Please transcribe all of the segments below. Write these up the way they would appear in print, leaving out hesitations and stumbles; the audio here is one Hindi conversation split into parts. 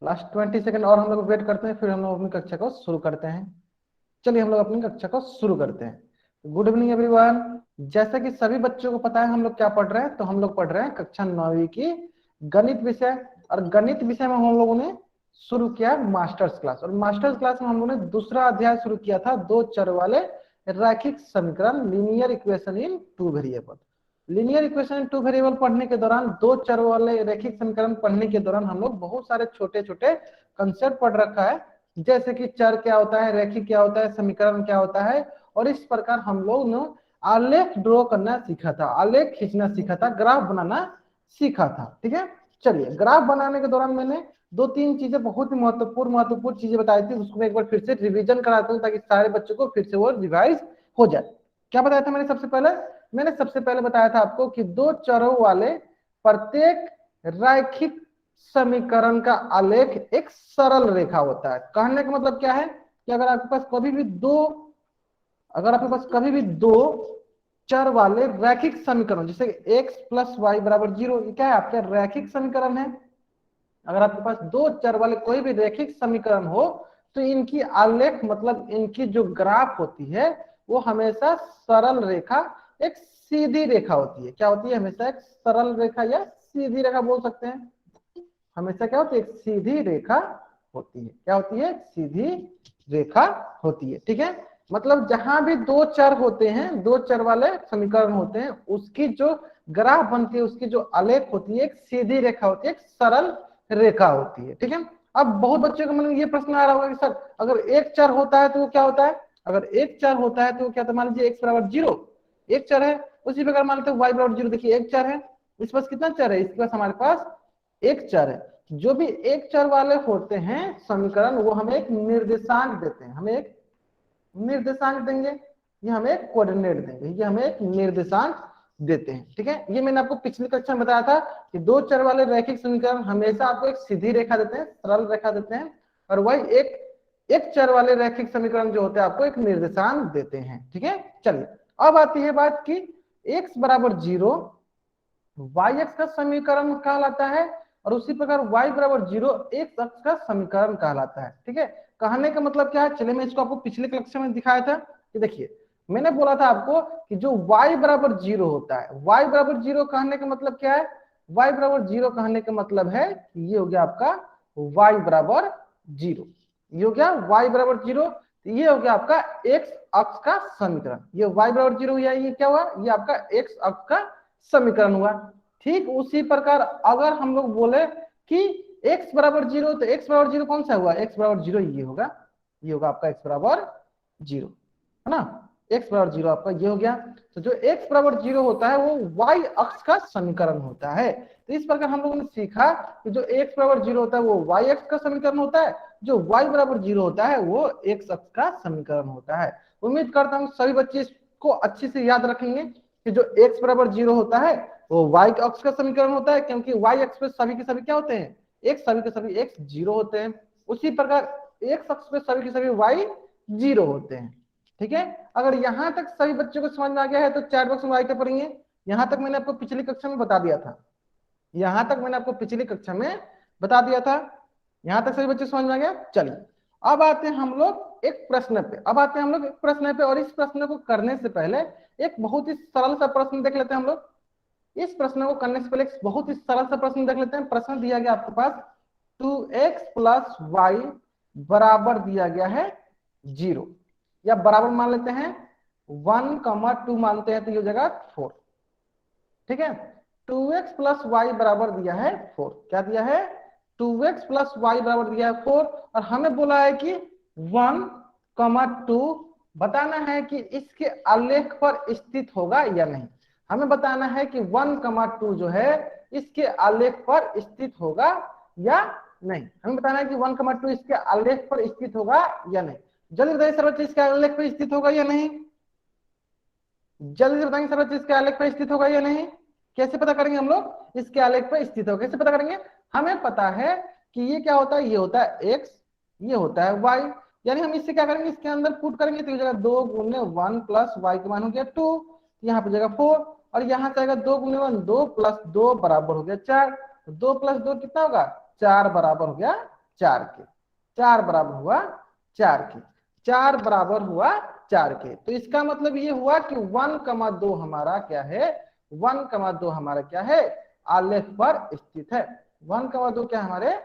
लास्ट 20 सेकंड और हम लोग वेट करते हैं, फिर हम लोग अपनी कक्षा को शुरू करते हैं। चलिए हम लोग अपनी कक्षा को शुरू करते हैं। Good evening everyone. जैसा कि सभी बच्चों को पता है हम लोग क्या पढ़ रहे हैं, तो हम लोग पढ़ रहे हैं कक्षा 9वीं की गणित विषय। और गणित विषय में हम लोगों ने शुरू किया मास्टर्स क्लास, और मास्टर्स क्लास में हम लोगों ने दूसरा अध्याय शुरू किया था, दो चर वाले रैखिक समीकरण, linear equation in two variable. Linear equation in two variable पढ़ने के दौरान, दो चर वाले रैखिक समीकरण पढ़ने के दौरान हम लोग बहुत सारे छोटे छोटे कंसेप्ट पढ़ रखा है, जैसे कि चर क्या होता है, रैखिक क्या होता है, समीकरण क्या होता है। और इस प्रकार हम लोग ने आलेख ड्रॉ करना सीखा था, आलेख खींचना सीखा था, ग्राफ बनाना सीखा था। ठीक है, चलिए ग्राफ बनाने के दौरान मैंने दो तीन चीजें बहुत ही महत्वपूर्ण चीजें बताई थी, उसको मैं एक बार फिर से रिवीजन कराता हूँ ताकि सारे बच्चों को फिर से वो रिवाइज हो जाए। क्या बताया था मैंने सबसे पहले? मैंने सबसे पहले बताया था आपको कि दो चरों वाले प्रत्येक रैखिक समीकरण का आलेख एक सरल रेखा होता है। कहने का मतलब क्या है कि अगर आपके पास कभी भी दो चर वाले रैखिक समीकरण, जैसे x प्लस वाई बराबर 0, ये क्या है? आपका रैखिक समीकरण है। अगर आपके पास दो चर वाले कोई भी रैखिक समीकरण हो, तो इनकी आलेख मतलब इनकी जो ग्राफ होती है वो हमेशा सरल रेखा, एक सीधी रेखा होती है। क्या होती है? हमेशा एक सरल रेखा या सीधी रेखा बोल सकते हैं। हमेशा क्या होती है? एक सीधी रेखा होती है। क्या होती है? सीधी रेखा होती है। ठीक है, मतलब जहां भी दो चर होते हैं, दो चर वाले समीकरण होते हैं, उसकी जो ग्राफ बनती है, उसकी जो आलेख होती है, एक सीधी रेखा होती है, एक सरल रेखा होती है। ठीक है, अब बहुत बच्चों के मन में ये प्रश्न आ रहा होगा कि सर अगर एक चर होता है तो वो क्या होता है? अगर एक चर होता है तो क्या? तो मान लीजिए x बराबर 0 एक चर है, उसी प्रकार मान लेते हैं y बराबर 0, देखिए एक चर है। इस पास कितना चर है? इसके पास हमारे पास एक चर है। जो भी एक चर वाले होते हैं समीकरण, वो हमें एक निर्देशांक देते हैं, हमें एक निर्देशांक देंगे, ये हमें एक कोऑर्डिनेट देंगे, ये हमें एक निर्देशांक देते हैं। ठीक है, ये मैंने आपको पिछली कक्षा में बताया था कि दो चर वाले रैखिक समीकरण हमेशा आपको एक सीधी रेखा देते हैं, सरल रेखा देते हैं, और वही एक एक चर वाले रैखिक समीकरण जो होते हैं आपको एक निर्देशांक देते हैं। ठीक है, चलिए अब आती है बात की x बराबर 0 वाई एक्स का समीकरण कहलाता है, और उसी प्रकार y बराबर 0 एक्स अक्ष का समीकरण कहलाता है। ठीक है, कहने का मतलब क्या है? चलिए मैं इसको आपको पिछले कक्षा में दिखाया था कि देखिए मैंने बोला था आपको कि जो y बराबर 0 होता है, y बराबर 0 कहने का मतलब क्या है? y बराबर 0 कहने का मतलब है कि ये हो गया आपका y बराबर 0, ये हो गया y बराबर 0, ये हो गया आपका x अक्ष का समीकरण। ये y बराबर 0 हुआ, ये क्या हुआ? ये आपका x अक्ष का समीकरण हुआ। ठीक उसी प्रकार अगर हम लोग बोले कि x बराबर 0, तो x बराबर 0 कौन सा हुआ? x बराबर 0 ये होगा, ये होगा आपका x बराबर 0, है ना? x बराबर 0 आपका ये हो गया। तो जो x बराबर 0 होता है वो y अक्ष का समीकरण होता है। तो इस प्रकार हम लोगों ने सीखा कि जो x बराबर 0 होता है वो y अक्ष का समीकरण होता है, जो y बराबर 0 होता है वो x अक्ष का समीकरण होता है। उम्मीद करता हूँ सभी बच्चे इसको अच्छे से याद रखेंगे कि जो x बराबर 0 होता है वो y अक्ष का समीकरण होता है, क्योंकि y अक्ष पे सभी के सभी क्या होते हैं? x, सभी के सभी x 0 होते हैं। उसी प्रकार x अक्ष पे सभी के सभी y 0 होते हैं। ठीक है, अगर यहां तक सभी बच्चों को समझ में आ गया है तो चैट बॉक्स में राइट पढ़ेंगे। यहां तक मैंने आपको पिछली कक्षा में बता दिया था, यहां तक मैंने आपको पिछली कक्षा में बता दिया था। यहां तक सभी बच्चे समझ में आ गया? चलिए अब आते हैं हम लोग एक प्रश्न पे, और इस प्रश्न को करने से पहले एक बहुत ही सरल सा प्रश्न देख लेते हैं हम लोग। इस प्रश्न को करने से पहले एक बहुत ही सरल सा प्रश्न देख लेते हैं। प्रश्न दिया गया आपके पास 2x प्लस वाई बराबर दिया गया है 0, या बराबर मान लेते हैं 1, 2 मानते हैं तो ये हो जाएगा 4। ठीक है, 2x प्लस वाई बराबर दिया है 4। क्या दिया है? 2x प्लस वाई बराबर दिया है 4, और हमें बोला है कि 1, 2 बताना है कि इसके आलेख पर स्थित होगा या नहीं। हमें बताना है कि 1, 2 जो है इसके आलेख पर स्थित होगा या नहीं। हमें बताना है कि 1, 2 इसके आलेख पर स्थित होगा या नहीं। जल्दी बताइए सर बच्चे, इसके आलेख पर स्थित होगा या नहीं? जल्दी से बताएंगे सर बच्चे, इसके आलेख पर स्थित होगा या नहीं? कैसे पता करेंगे हम लोग इसके आलेख पर स्थित होगा? कैसे पता करेंगे? हमें पता है कि ये क्या होता है, ये होता है x, ये होता है y, यानी हम इससे क्या करेंगे, इसके अंदर पुट करेंगे तो ये जगह 2 गुने 1 प्लस वाई का मान हो गया 2, यहाँ पे जगह 4, और यहाँ से आएगा 2 गुने 1 2 प्लस 2 बराबर हो गया 4, 2 प्लस 2 कितना होगा? 4 बराबर हो गया 4 के, 4 बराबर हुआ 4 के, 4 बराबर हुआ 4 के। तो इसका मतलब ये हुआ कि 1,2 हमारा क्या है, 1,2 हमारा क्या है, आलेख पर स्थित है। 1,2 क्या हमारे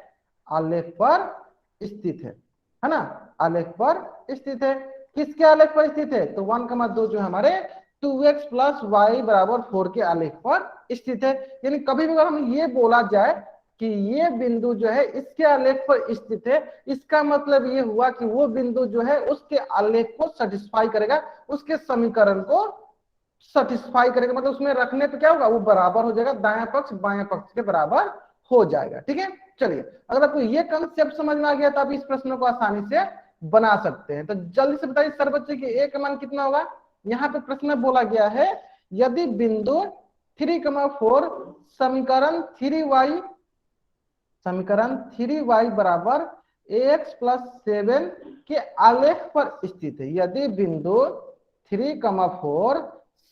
आलेख पर स्थित है ना, आलेख पर स्थित है। किसके आलेख पर स्थित है, तो 1,2 जो हमारे 2x प्लस वाई बराबर 4 के आलेख पर स्थित है। यानी कभी भी अगर हम ये बोला जाए कि ये बिंदु जो है इसके आलेख पर स्थित है, इसका मतलब ये हुआ कि वो बिंदु जो है उसके आलेख को सेटिस्फाई करेगा, उसके समीकरण को सेटिस्फाई करेगा, मतलब उसमें रखने पे क्या होगा, वो बराबर हो जाएगा, दायां पक्ष बाएं पक्ष के बराबर हो जाएगा। ठीक है, चलिए अगर आपको ये कंसेप्ट समझ में आ गया तो आप इस प्रश्न को आसानी से बना सकते हैं। तो जल्दी से बताइए सर बच्चे की ए का मान कितना होगा। यहाँ पे प्रश्न बोला गया है यदि बिंदु 3,4 समीकरण 3y बराबर ax प्लस 7 के आलेख पर स्थित है। यदि बिंदु 3,4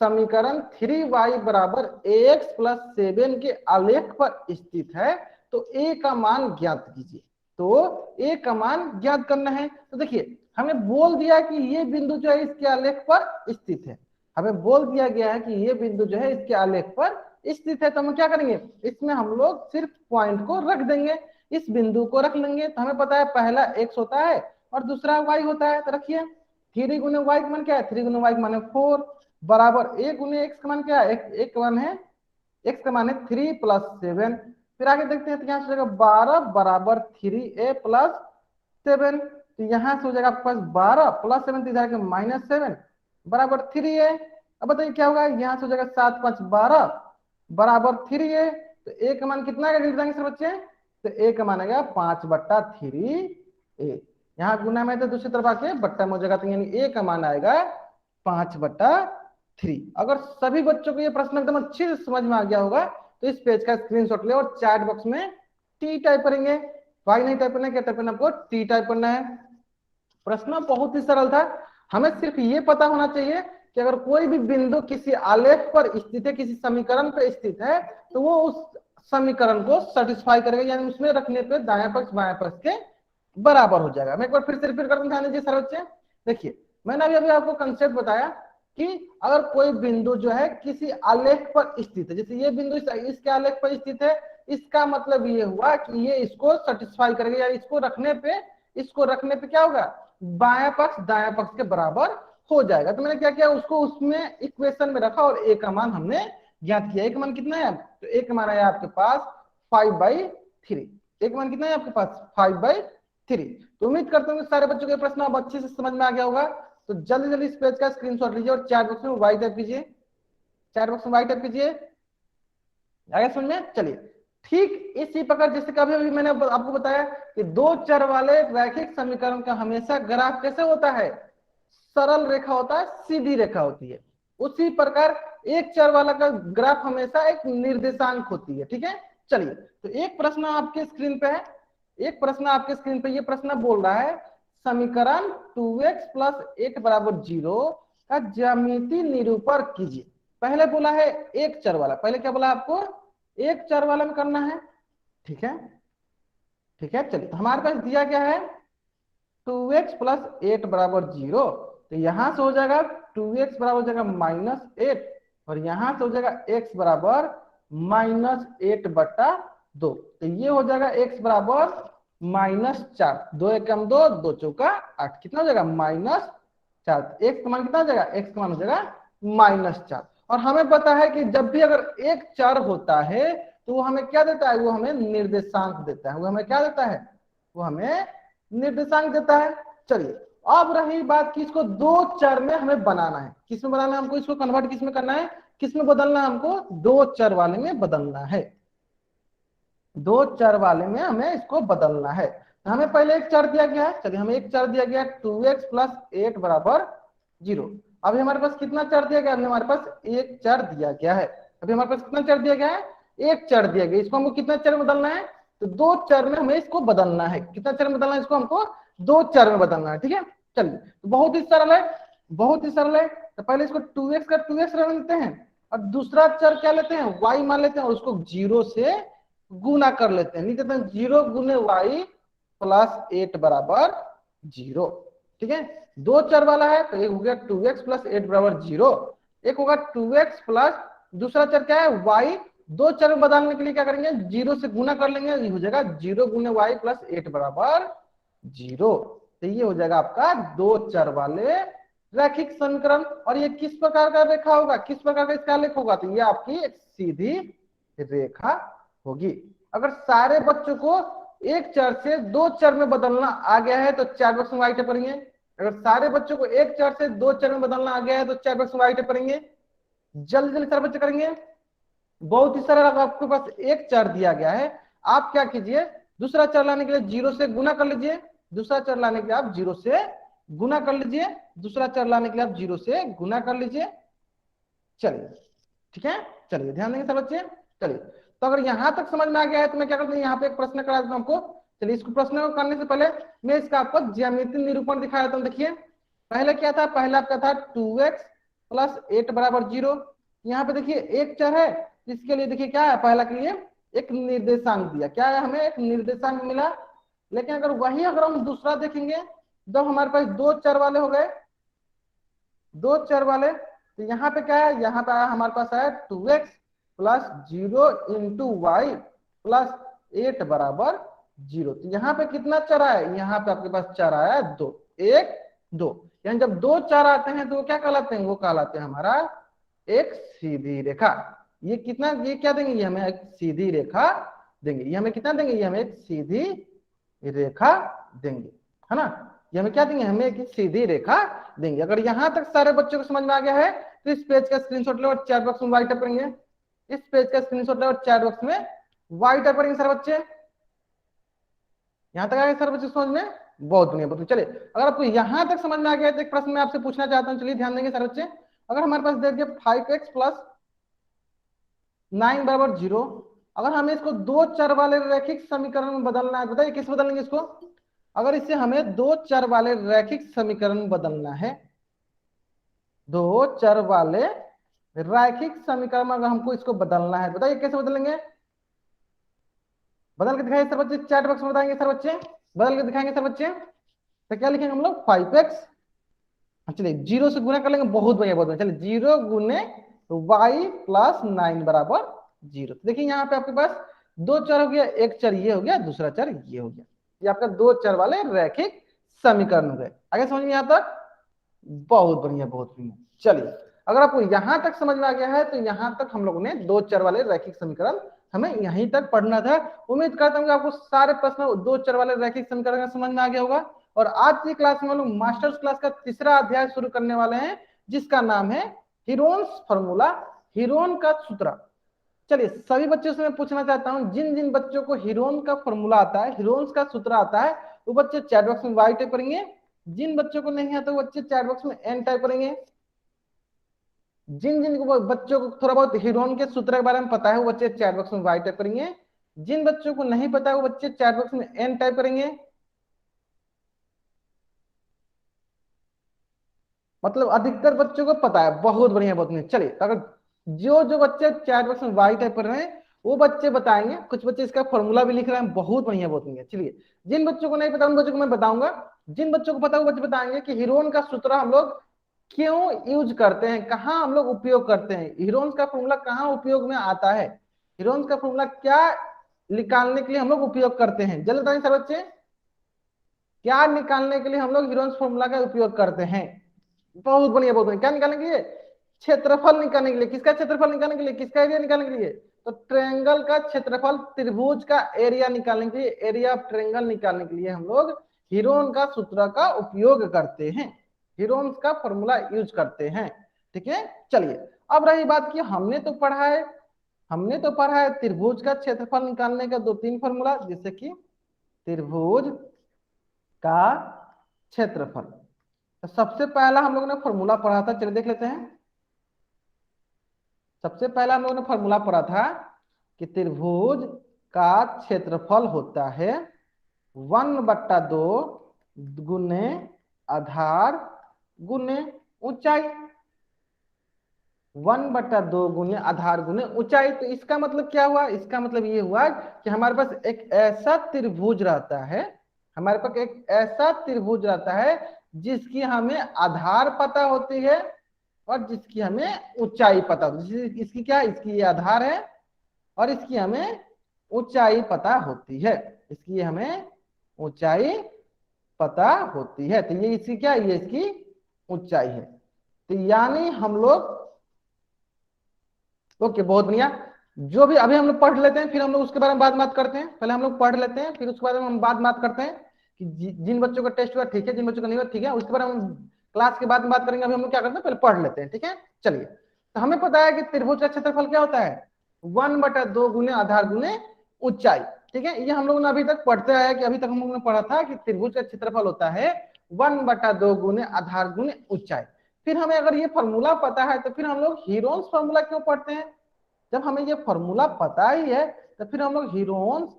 समीकरण 3y बराबर ax प्लस 7 के आलेख पर स्थित है तो a का मान ज्ञात कीजिए। तो a का मान ज्ञात करना है। तो देखिए हमें बोल दिया कि ये बिंदु जो है इसके आलेख पर स्थित है, हमें बोल दिया गया है कि ये बिंदु जो है इसके आलेख पर स्थित है। तो हम क्या करेंगे, इसमें हम लोग सिर्फ पॉइंट को रख देंगे, इस बिंदु को रख लेंगे। तो हमें पता है पहला x होता है और दूसरा y होता है। तो रखिए 3 गुने y का मान क्या है, 3 गुने y का मान है 4 बराबर a गुने x का मान क्या है, एक का मान है x का मान है 3 प्लस 7। फिर आगे देखते हैं तो यहाँ से हो जाएगा 12 बराबर 3a प्लस 7। तो यहाँ से हो जाएगा आपके पास 12 प्लस 7 इधर माइनस 7 बराबर 3a। अब बताइए क्या होगा, यहाँ से हो जाएगा 7 5 12 बराबर 3a। तो a का मान कितना आएगा सर बच्चे, तो a का मान आएगा 5/3a। यहाँ गुना में तो दूसरी तरफ आके बट्टा में हो जाएगा, तो यानी a का मान आएगा 5/3। अगर सभी बच्चों को ये प्रश्न एकदम अच्छे से समझ में आ गया होगा तो इस पेज का स्क्रीनशॉट ले और चैट बॉक्स में टी टाइप करेंगे। वाई नहीं टाइप करना है, क्या टाइप करना है आपको, टी टाइप करना है। प्रश्न बहुत ही सरल था, हमें सिर्फ ये पता होना चाहिए कि अगर कोई भी बिंदु किसी आलेख पर स्थित है, किसी समीकरण पर स्थित है, तो वो उस समीकरण को सेटिस्फाई करेगा, यानी उसमें रखने पे दायां पक्ष बायां पक्ष के बराबर हो जाएगा। मैं एक बार फिर से रिपीट कर दूं, ध्यान दीजिए सर बच्चे। देखिए मैंने अभी आपको कंसेप्ट बताया कि अगर कोई बिंदु जो है किसी आलेख पर स्थित है, जैसे ये बिंदु इसके आलेख पर स्थित है, इसका मतलब ये हुआ कि ये इसको सेटिस्फाई करेगा, यानी इसको रखने पे क्या होगा, बायां पक्ष दायां पक्ष के बराबर हो जाएगा। तो मैंने क्या किया, उसको उसमें इक्वेशन में रखा और a का मान हमने ज्ञात किया। a का मान कितना है, तो a का मान है आपके पास 5/3। a का मान कितना है आपके पास 5/3। तो उम्मीद करता हूँ सारे बच्चों के प्रश्न अब अच्छे से समझ में आ गया होगा। तो जल्दी जल्दी इस पेज का स्क्रीनशॉट लीजिए और चैट बॉक्स में वाई टाइप कीजिए, चैट बॉक्स में वाई टाइप कीजिए। आगे समझ में, चलिए ठीक इसी प्रकार जैसे कभी अभी मैंने आपको बताया कि दो चर वाले रैखिक समीकरण का हमेशा ग्राफ कैसे होता है, सरल रेखा होता है, सीधी रेखा होती है। उसी प्रकार एक चर वाला का ग्राफ हमेशा एक निर्देशांक होती है। ठीक है, चलिए तो एक प्रश्न आपके स्क्रीन पे है, एक प्रश्न आपके स्क्रीन पे, ये प्रश्न बोल रहा है समीकरण 2x प्लस 8 बराबर 0 का ज्यामिति निरूपण कीजिए। पहले बोला है एक चर वाला, पहले क्या बोला आपको, एक चर वाला में करना है। ठीक है, ठीक है, चलिए तो हमारे पास दिया क्या है 2x प्लस 8 बराबर 0। तो यहां से हो जाएगा 2x बराबर हो जाएगा -8 और यहां से हो जाएगा x बराबर -8/2। तो ये हो जाएगा x बराबर -4, 2 एकम 2, 2 चौका 8, कितना हो जाएगा -4। x का मान कितना हो जाएगा, x का मान हो जाएगा -4। और हमें पता है कि जब भी अगर एक चर होता है तो वो हमें क्या देता है, वो हमें निर्देशांक देता है। वो हमें क्या देता है, वो हमें निर्देशांक देता है। चलिए अब रही बात कि इसको दो चर में हमें बनाना है, किसमें बनाना है हमको, इसको कन्वर्ट किसमें करना है, किसमें बदलना है हमको, दो चर वाले में बदलना है। दो चर वाले में हमें इसको बदलना है। तो हमें पहले एक चर दिया गया है, चलिए हमें एक चर दिया गया है 2x प्लस 8 बराबर 0। अभी हमारे पास कितना चर दिया गया, अभी हमारे पास एक चर दिया गया है। अभी हमारे पास कितना चर दिया गया है, एक चर दिया गया। इसको हमको कितना चर में बदलना है, तो दो चर में हमें इसको बदलना है। कितना चर में बदलना है, इसको हमको दो चर में बदलना है। ठीक है, चलिए तो बहुत ही सरल है, बहुत ही सरल है। तो पहले इसको 2x का 2x रख लेते हैं और दूसरा चर क्या लेते हैं, y मान लेते हैं और उसको 0 से गुना कर लेते हैं। नहीं कहते 0 गुने y प्लस 8 बराबर 0। ठीक है, दो चर वाला है तो एक हो गया 2x प्लस 8 बराबर 0, एक होगा 2x प्लस दूसरा चर क्या है y। दो चर में बदलने के लिए क्या करेंगे, 0 से गुना कर लेंगे, ये हो जाएगा 0 गुने y प्लस 8 बराबर 0। तो ये हो जाएगा आपका दो चर वाले रैखिक समीकरण। और ये किस प्रकार का रेखा होगा, किस प्रकार का इसका आलेख होगा, तो ये आपकी एक सीधी रेखा होगी। अगर सारे बच्चों को एक चर से दो चर में बदलना आ गया है तो 4 बॉक्स में वाई टाइप करेंगे। अगर सारे बच्चों को एक चर से दो चर में बदलना आ गया है तो 4 बॉक्स में वाई टाइप करेंगे। जल्दी जल्दी सारे बच्चे करेंगे, बहुत ही सरल। अगर आपके पास एक चर दिया गया है, आप क्या कीजिए, दूसरा चर लाने के लिए 0 से गुना कर लीजिए, दूसरा चर लाने के लिए आप 0 से गुना कर लीजिए, दूसरा चर लाने के लिए आप 0 से गुना कर लीजिए। चलिए ठीक है, चलिए ध्यान देंगे सब बच्चे। चलिए, तो अगर यहां तक समझ में आ गया है तो मैं क्या करता हूँ, यहाँ पे एक प्रश्न करा देता हूँ आपको। चलिए, इसको प्रश्न को करने से पहले मैं इसका आपको ज्यामितीय निरूपण दिखा देता हूँ। देखिए पहले क्या था, पहले आपका था 2x प्लस 8 बराबर 0। यहाँ पे देखिए एक चर है, इसके लिए देखिए क्या है, पहला के लिए एक निर्देशांक दिया, क्या है, हमें एक निर्देशांक मिला। लेकिन अगर वही अगर हम दूसरा देखेंगे, जब हमारे पास दो चर वाले हो गए, दो चर वाले, तो यहाँ पे क्या है, यहाँ पे आया हमारे पास आया 2x plus 0 into Y plus 8 बराबर 0। तो यहाँ पे कितना चर आया, यहाँ पे आपके पास चर आया 2, 1 2। यानी जब दो चर आते हैं तो वो क्या कहलाते हैं, वो कहलाते हैं हमारा एक सीधी रेखा। ये कितना, ये क्या देंगे, ये हमें एक सीधी रेखा देंगे। ये हमें कितना देंगे, ये हमें एक सीधी रेखा देंगे, है ना। ये हमें क्या देंगे, हमें एक सीधी रेखा देंगे। अगर यहां तक सारे बच्चों को समझ में आ गया है तो इस पेज का स्क्रीनशॉट लो और चैट बॉक्स में वाई टाइप करेंगे। इस पेज का स्क्रीनशॉट लो और चैट बॉक्स में वाई टाइप करेंगे सारे बच्चे। यहां तक आ गए सारे बच्चे समझ में, बहुत बढ़िया बहुत। चलिए, अगर आपको यहां तक समझ में आ गया तो एक प्रश्न मैं आपसे पूछना चाहता हूं। चलिए ध्यान देंगे सारे बच्चे। अगर हमारे पास दे दिया 5x प्लस 9 बराबर 0, अगर हमें इसको दो चर वाले रैखिक समीकरण में बदलना है, बताइए किस बदलेंगे इसको। अगर इसे हमें दो चर वाले रैखिक समीकरण में बदलना है, दो चर वाले रैखिक समीकरण में अगर हमको इसको बदलना है, बताइए कैसे बदलेंगे। बदल के दिखाइए सर बच्चे, चैट बॉक्स में बताएंगे सर बच्चे, बदल के दिखाएंगे सर बच्चे। तो क्या लिखेंगे हम लोग, 5x, चलिए 0 से गुना कर लेंगे, बहुत बढ़िया बहुत बढ़िया। चलिए 0 गुने y प्लस 9 बराबर 0। देखिए यहाँ पे आपके पास दो चर हो गया, एक चर ये हो गया, दूसरा चर ये हो गया। ये आपका दो चर वाले रैखिक समीकरण हो गए। आगे समझ में यहाँ तक, बहुत बढ़िया बहुत बढ़िया। चलिए, अगर आपको यहां तक समझ में आ गया है तो यहां तक हम लोगों ने दो चर वाले रैखिक समीकरण हमें यहीं तक पढ़ना था। उम्मीद करता हूँ कि आपको सारे प्रश्न दो चर वाले रैखिक समीकरण समझ में आ गया होगा। और आज की क्लास में हम लोग मास्टर्स क्लास का तीसरा अध्याय शुरू करने वाले हैं, जिसका नाम है हीरोन्स फॉर्मूला, हीरोन का सूत्र। चलिए, सभी बच्चों से मैं पूछना चाहता हूं, जिन जिन बच्चों को हीरोन का फॉर्मूला आता है, हीरोन्स का सूत्र आता है, वो बच्चे चैट बॉक्स में वाई टाइप करेंगे। जिन बच्चों को नहीं आता वो बच्चे चैट बॉक्स में एन टाइप करेंगे। जिन जिन को बच्चों को थोड़ा बहुत हीरोन के सूत्र के बारे में पता है वो बच्चे चैट बॉक्स में वाई टाइप करेंगे। जिन बच्चों को नहीं पता है वो बच्चे चैट बॉक्स में एन टाइप करेंगे। मतलब अधिकतर बच्चों को पता है, बहुत बढ़िया बहुत बढ़िया। चलिए, अगर जो जो बच्चे चैट बॉक्स में वाई टाइप कर रहे हैं वो बच्चे बताएंगे, कुछ बच्चे इसका फॉर्मूला भी लिख रहे हैं, बहुत बढ़िया बहुत बढ़िया। चलिए, जिन बच्चों को नहीं पता उन बच्चों को मैं बताऊंगा, जिन बच्चों को पता वो बच्चे बताएंगे कि हीरोन का सूत्र हम लोग क्यों यूज करते हैं, कहाँ हम लोग उपयोग करते हैं, हीरोन्स का फॉर्मूला कहाँ उपयोग में आता है, हीरोन्स का फॉर्मूला क्या निकालने के लिए हम लोग उपयोग करते हैं। जल्दी बताएं सर बच्चे, क्या निकालने के लिए हम लोग हीरोन्स फॉर्मूला का उपयोग करते हैं। बहुत बढ़िया बहुत बढ़िया। क्या निकालने के लिए, क्षेत्रफल निकालने के लिए। किसका क्षेत्रफल निकालने के लिए, किसका एरिया निकालने के लिए, तो ट्रायंगल का क्षेत्रफल, त्रिभुज का एरिया निकालने के लिए, एरिया ऑफ ट्रायंगल निकालने के लिए हम लोग हीरोन का सूत्र का उपयोग करते हैं, हीरोन का फॉर्मूला यूज करते हैं। ठीक है, चलिए अब रही बात की हमने तो पढ़ा है, हमने तो पढ़ा है त्रिभुज का क्षेत्रफल निकालने का दो तीन फॉर्मूला, जैसे कि त्रिभुज का क्षेत्रफल। तो सबसे पहला हम लोगों ने फॉर्मूला पढ़ा था, चलिए देख लेते हैं। सबसे पहला हम लोगों ने फॉर्मूला पढ़ा था कि त्रिभुज का क्षेत्रफल होता है 1/2 गुने आधार गुने ऊंचाई, 1/2 गुने आधार गुने ऊंचाई। तो इसका मतलब क्या हुआ, इसका मतलब ये हुआ कि हमारे पास एक ऐसा त्रिभुज रहता है, हमारे पास एक ऐसा त्रिभुज रहता है जिसकी हमें आधार पता होती है और जिसकी हमें ऊंचाई पता होती है। इसकी क्या, इसकी ये आधार है और इसकी हमें ऊंचाई पता होती है, इसकी हमें ऊंचाई पता होती है। तो ये इसकी क्या, ये इसकी ऊंचाई है। तो यानी हम लोग, ओके बहुत बढ़िया, जो भी अभी हम लोग पढ़ लेते हैं, फिर हम लोग उसके बारे में बात करते हैं। पहले हम लोग पढ़ लेते हैं, फिर उसके बारे में हम बात करते हैं कि जिन बच्चों का टेस्ट हुआ ठीक है, जिन बच्चों का नहीं हुआ ठीक है, उसके बारे में हम क्लास के बाद में बात करेंगे। अभी हम लोग क्या करते हैं, पहले पढ़ लेते हैं, ठीक है। चलिए, तो हमें पता है कि त्रिभुज का क्षेत्रफल क्या होता है, 1/2 गुने आधार गुने ऊंचाई, ठीक है। ये हम लोगों ने अभी तक पढ़ते आया कि अभी तक हम लोगों ने पढ़ा था कि त्रिभुज का क्षेत्रफल होता है 1/2 गुने आधार गुने ऊंचाई। फिर हमें अगर ये फॉर्मूला पता है तो फिर हम लोग हीरोन्स फॉर्मूला क्यों पढ़ते हैं। जब हमें ये फॉर्मूला पता ही है तो फिर हम लोग हीरोन्स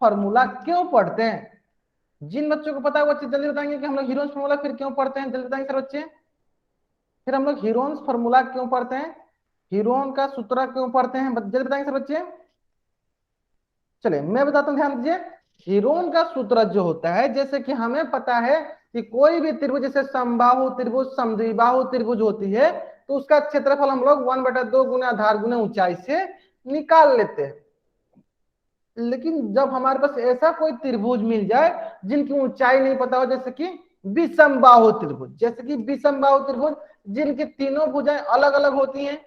फॉर्मूला क्यों पढ़ते हैं। जिन बच्चों को पता है वो चीज जल्दी बताएंगे कि हम लोग हीरोन्स फॉर्मूला फिर क्यों पढ़ते हैं, जल्दी बताएंगे सर बच्चे। फिर हम लोग हीरोन्स फॉर्मूला क्यों पढ़ते हैं, हीरोन का सूत्र क्यों पढ़ते हैं, जल्दी बताएंगे सर बच्चे। चलिए मैं बताता हूँ, ध्यान दीजिए। हीरोन का सूत्र जो होता है, जैसे कि हमें पता है कि कोई भी त्रिभुज, जैसे समबाहु त्रिभुज, समद्विबाहु त्रिभुज होती है, तो उसका क्षेत्रफल हम लोग 1/2 गुना आधार गुना ऊंचाई से निकाल लेते हैं। लेकिन जब हमारे पास ऐसा कोई त्रिभुज मिल जाए जिनकी ऊंचाई नहीं पता हो, जैसे कि विषमबाहु त्रिभुज, जैसे कि विषमबाहु त्रिभुज जिनकी तीनों भुजाएं अलग अलग होती हैं,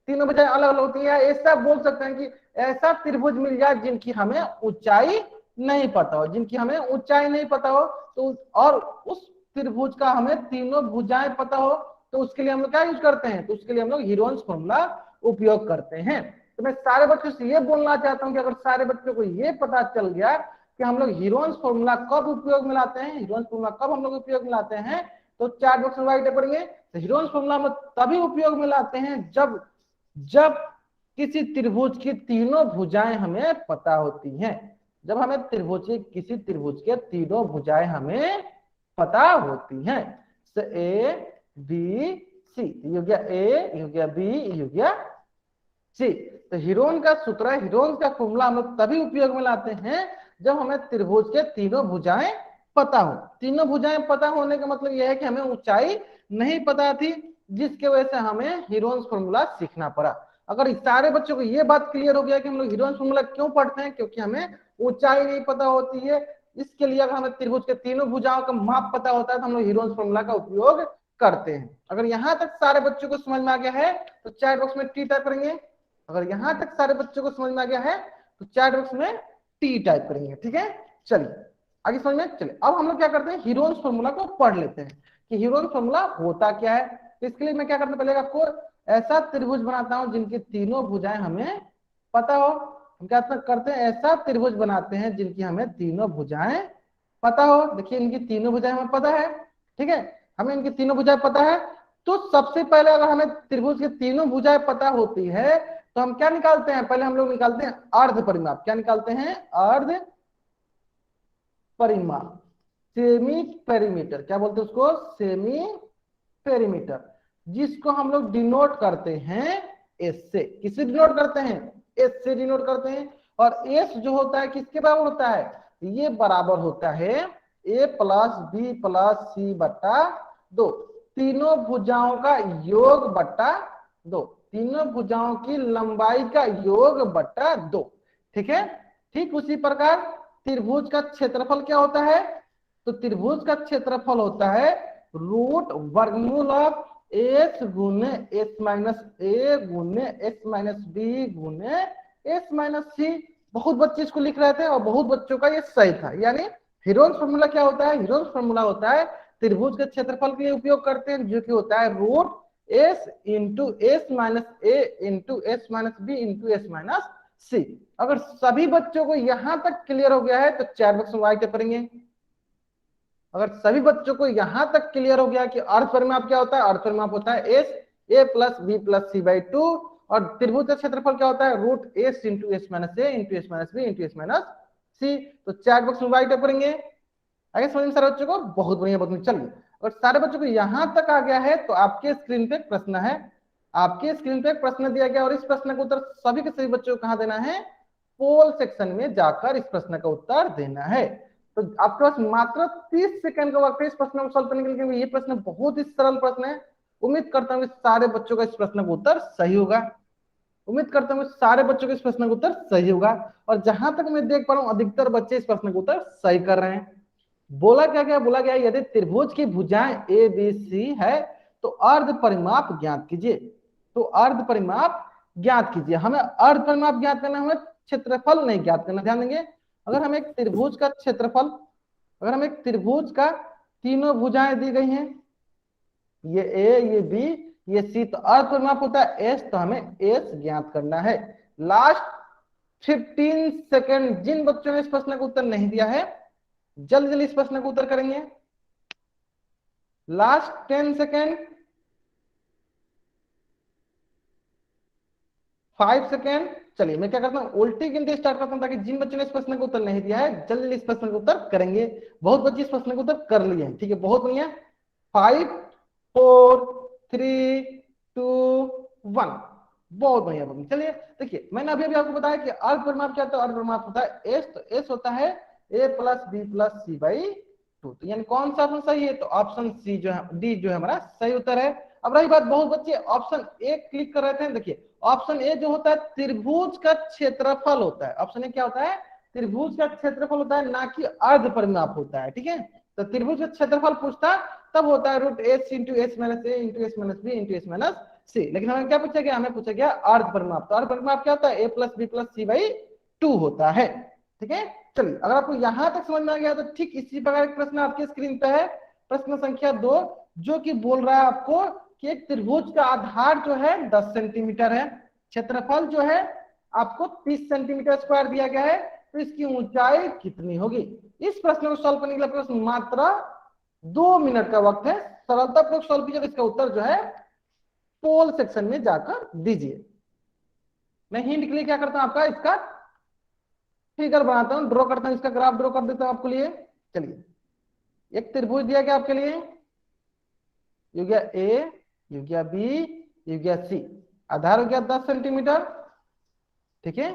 तीनों भुजाएं अलग अलग होती है, ऐसा बोल सकते हैं कि ऐसा त्रिभुज मिल जाए जिनकी हमें ऊंचाई नहीं पता हो, जिनकी हमें ऊंचाई नहीं पता हो, तो और उस त्रिभुज का हमें तीनों भुजाएं पता हो, तो उसके लिए हम लोग क्या यूज करते हैं, तो उसके लिए हम लोग हीरोन्स फॉर्मूला उपयोग करते हैं। तो मैं सारे बच्चों से ये बोलना चाहता हूं कि अगर सारे बच्चों को ये पता चल गया कि हम लोग हीरोन्स फॉर्मूला कब उपयोग में लाते हैं, हीरोन्स फॉर्मूला कब हम लोग उपयोग में लाते हैं, तो चार्ट बॉक्स में राइट करेंगे। तो हीरोन्स फॉर्मूला हम तभी उपयोग में लाते हैं जब किसी त्रिभुज की तीनों भुजाएं हमें पता होती हैं, जब हमें किसी त्रिभुज के तीनों भुजाएं हमें पता होती हैं। तो ए बी सी, ये हो गया ए, ये हो गया बी, ये हो गया सी। तो हीरोन का सूत्र, हीरोन का फॉर्मूला हम लोग तभी उपयोग में लाते हैं जब हमें त्रिभुज के तीनों भुजाएं पता हो। तीनों भुजाएं पता होने का मतलब यह है कि हमें ऊंचाई नहीं पता थी, जिसके वजह से हमें हीरोन्स फॉर्मूला सीखना पड़ा। अगर सारे बच्चों को यह बात क्लियर हो गया कि हम लोग हीरोन्स फॉर्मूला क्यों पढ़ते हैं, क्योंकि हमें ऊंचाई नहीं पता होती है, इसके लिए अगर हमें त्रिभुज के तीनों भुजाओं का माप पता होता है तो हम लोग हीरोन्स फॉर्मूला का उपयोग करते हैं। अगर यहां तक सारे बच्चों को समझ में आ गया है तो चैट बॉक्स में टी टाइप करेंगे। अगर यहां तक सारे बच्चों को समझ में आ गया है तो चैट बॉक्स में टी टाइप करेंगे, ठीक है। चलिए आगे समझ में। चलिए अब हम लोग क्या करते हैं, हीरोन्स फॉर्मूला को पढ़ लेते हैं कि हीरोन्स फॉर्मूला होता क्या है। तो इसके लिए मैं क्या करता हूं, पहले आपको ऐसा त्रिभुज बनाता हूं जिनकी तीनों भुजाएं हमें पता हो। हम क्या करते हैं, ऐसा त्रिभुज बनाते हैं जिनकी हमें तीनों भुजाएं पता हो। देखिए इनकी तीनों भुजाएं हमें पता है, ठीक है, हमें इनकी तीनों भुजाएं पता है। तो सबसे पहले अगर हमें त्रिभुज की तीनों भुजाएं पता होती है तो हम क्या निकालते हैं, पहले हम लोग निकालते हैं अर्ध परिमाप। क्या निकालते हैं, अर्ध परिमाप, सेमी पेरीमीटर। क्या बोलते हैं उसको, सेमी पेरीमीटर, जिसको हम लोग डिनोट करते हैं एस से। किससे डिनोट करते हैं, एस से डिनोट करते हैं। और एस जो होता है किसके बराबर होता है, ये बराबर होता है ए प्लस बी प्लस सी बट्टा 2, तीनों भुजाओं का योग बट्टा 2, तीनों भुजाओं की लंबाई का योग बट्टा 2, ठीक है। ठीक उसी प्रकार त्रिभुज का क्षेत्रफल क्या होता है, तो त्रिभुज का क्षेत्रफल होता है रूट वर्गमूल ऑफ एस गुने एस माइनस ए गुने एस माइनस बी गुने एस माइनस सी। बहुत बच्चे इसको लिख रहे थे और बहुत बच्चों का ये सही था। यानी हीरोन्स फॉर्मूला क्या होता है, हीरोन्स फॉर्मूला होता है त्रिभुज के क्षेत्रफल के लिए उपयोग करते हैं, जो कि होता है root S into S minus A into S minus B into S minus C. अगर सभी बच्चों को यहां तक क्लियर हो गया है तो चैट बॉक्स में वाई करेंगे। अगर सभी बच्चों को यहां तक क्लियर हो गया कि अर्ध परिमाप क्या होता है, अर्ध परिमाप होता है S A plus B plus C by 2, और त्रिभुज का क्षेत्रफल क्या होता है root S into S minus A into S minus B into S minus C. तो चैट बॉक्स में वाई करेंगे। आगे समझ में सारे बच्चों को, बहुत बढ़िया बहुत बढ़िया। चलिए अगर सारे बच्चों को यहां तक आ गया है तो आपके स्क्रीन पे प्रश्न है, आपके स्क्रीन पे प्रश्न दिया गया और इस प्रश्न का उत्तर सभी के सभी बच्चों को कहां देना है, पोल सेक्शन में जाकर इस प्रश्न का उत्तर देना है। तो आपके पास मात्र 30 सेकंड का वक्त है इस प्रश्न को सॉल्व करने के लिए, क्योंकि ये प्रश्न बहुत ही सरल प्रश्न है। उम्मीद करता हूँ सारे बच्चों का इस प्रश्न का उत्तर सही होगा। उम्मीद करता हूँ सारे बच्चों के इस प्रश्न का उत्तर सही होगा। और जहां तक मैं देख पा रहा हूँ अधिकतर बच्चे इस प्रश्न का उत्तर सही कर रहे हैं। बोला क्या गया, बोला गया यदि त्रिभुज की भुजाएं ए बी सी है तो अर्ध परिमाप ज्ञात कीजिए। तो अर्ध परिमाप ज्ञात कीजिए, हमें अर्ध परिमाप ज्ञात करना, हमें क्षेत्रफल नहीं ज्ञात करना। ध्यान देंगे, अगर हम एक त्रिभुज का क्षेत्रफल, अगर हम एक त्रिभुज का तीनों भुजाएं दी गई हैं, ये ए, ये बी, ये सी, तो अर्ध परिमाप होता है एस, तो हमें एस ज्ञात करना है। लास्ट 15 सेकेंड, जिन बच्चों ने इस प्रश्न का उत्तर नहीं दिया है जल्दी जल्दी इस प्रश्न का उत्तर करेंगे। Last 10 second, 5 second. चलिए मैं क्या करता हूँ, उल्टी गिनती स्टार्ट करता हूँ ताकि जिन बच्चों ने इस प्रश्न का उत्तर नहीं दिया है जल्दी जल्दी इस प्रश्न का उत्तर करेंगे। बहुत बच्चे इस प्रश्न का उत्तर कर लिए हैं, ठीक है, बहुत बढ़िया। 5 4 3 2 1, बहुत बढ़िया। चलिए देखिए, मैंने अभी अभी आपको बताया कि अर्ध परिमाप क्या होता है। अर्ध परिमाप होता है एस, तो एस होता है A plus B plus C by 2। तो यानी कौन सा ऑप्शन सही है, तो ऑप्शन सी जो है, डी जो है हमारा सही उत्तर है। अब रही बात, बहुत बच्चे ऑप्शन ए क्लिक कर रहे थे। देखिए ऑप्शन ए जो होता है त्रिभुज का क्षेत्रफल होता है। ऑप्शन ए क्या होता है, त्रिभुज का क्षेत्रफल होता है, ना कि अर्ध परिमाप होता है, ठीक है। तो त्रिभुज का क्षेत्रफल पूछता तब होता है root S into S minus A into S minus B into S minus C, लेकिन हमें क्या पूछा गया, हमें पूछा गया अर्ध परिमाप। तो अर्ध परिमाप क्या होता है, A plus B plus C by 2 होता है, ठीक है। चलिए अगर आपको यहां तक समझ में आ गया तो ठीक इसी प्रकार एक प्रश्न आपकी स्क्रीन पे है, प्रश्न संख्या 2, जो कि बोल रहा है आपको कि एक त्रिभुज का आधार जो है 10 सेंटीमीटर है, क्षेत्रफल जो है आपको 30 सेंटीमीटर स्क्वायर दिया गया है, तो इसकी ऊंचाई कितनी होगी। इस प्रश्न को सॉल्व करने के लिए मात्र 2 मिनट का वक्त है। सरलता पूर्वक सॉल्व कीजिए, इसका उत्तर जो है पोल सेक्शन में जाकर दीजिए। मैं हिंट के लिए क्या करता हूं, आपका इसका फिगर बनाता हूं, ड्रॉ करता हूं, इसका ग्राफ ड्रॉ कर देता हूं आपके लिए। चलिए एक त्रिभुज दिया गया आपके लिए, ये गया ए, ये गया बी, ये गया सी, आधार हो गया 10 सेंटीमीटर, ठीक है।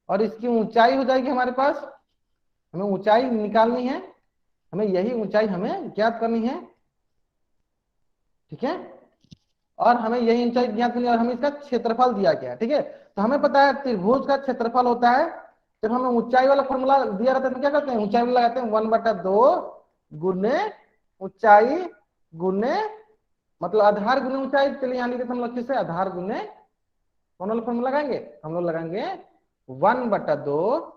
और इसकी ऊंचाई हो जाएगी हमारे पास, हमें ऊंचाई निकालनी है, हमें यही ऊंचाई हमें ज्ञात करनी है, ठीक है। और हमें यही ऊंचाई ज्ञात करनी है, और हमें इसका क्षेत्रफल दिया गया, ठीक है। तो हमें पता है त्रिभुज का क्षेत्रफल होता है, जब हमें ऊंचाई वाला फॉर्मूला दिया रहता है तो क्या करते हैं, ऊंचाई वाला लगाते हैं 1/2 गुने ऊंचाई गुने, मतलब आधार गुने ऊंचाई। चलिए यहाँ लिखते हम लोग अच्छे से, आधार गुने, कौन वाला फॉर्मूला लगाएंगे, हम लोग लगाएंगे 1/2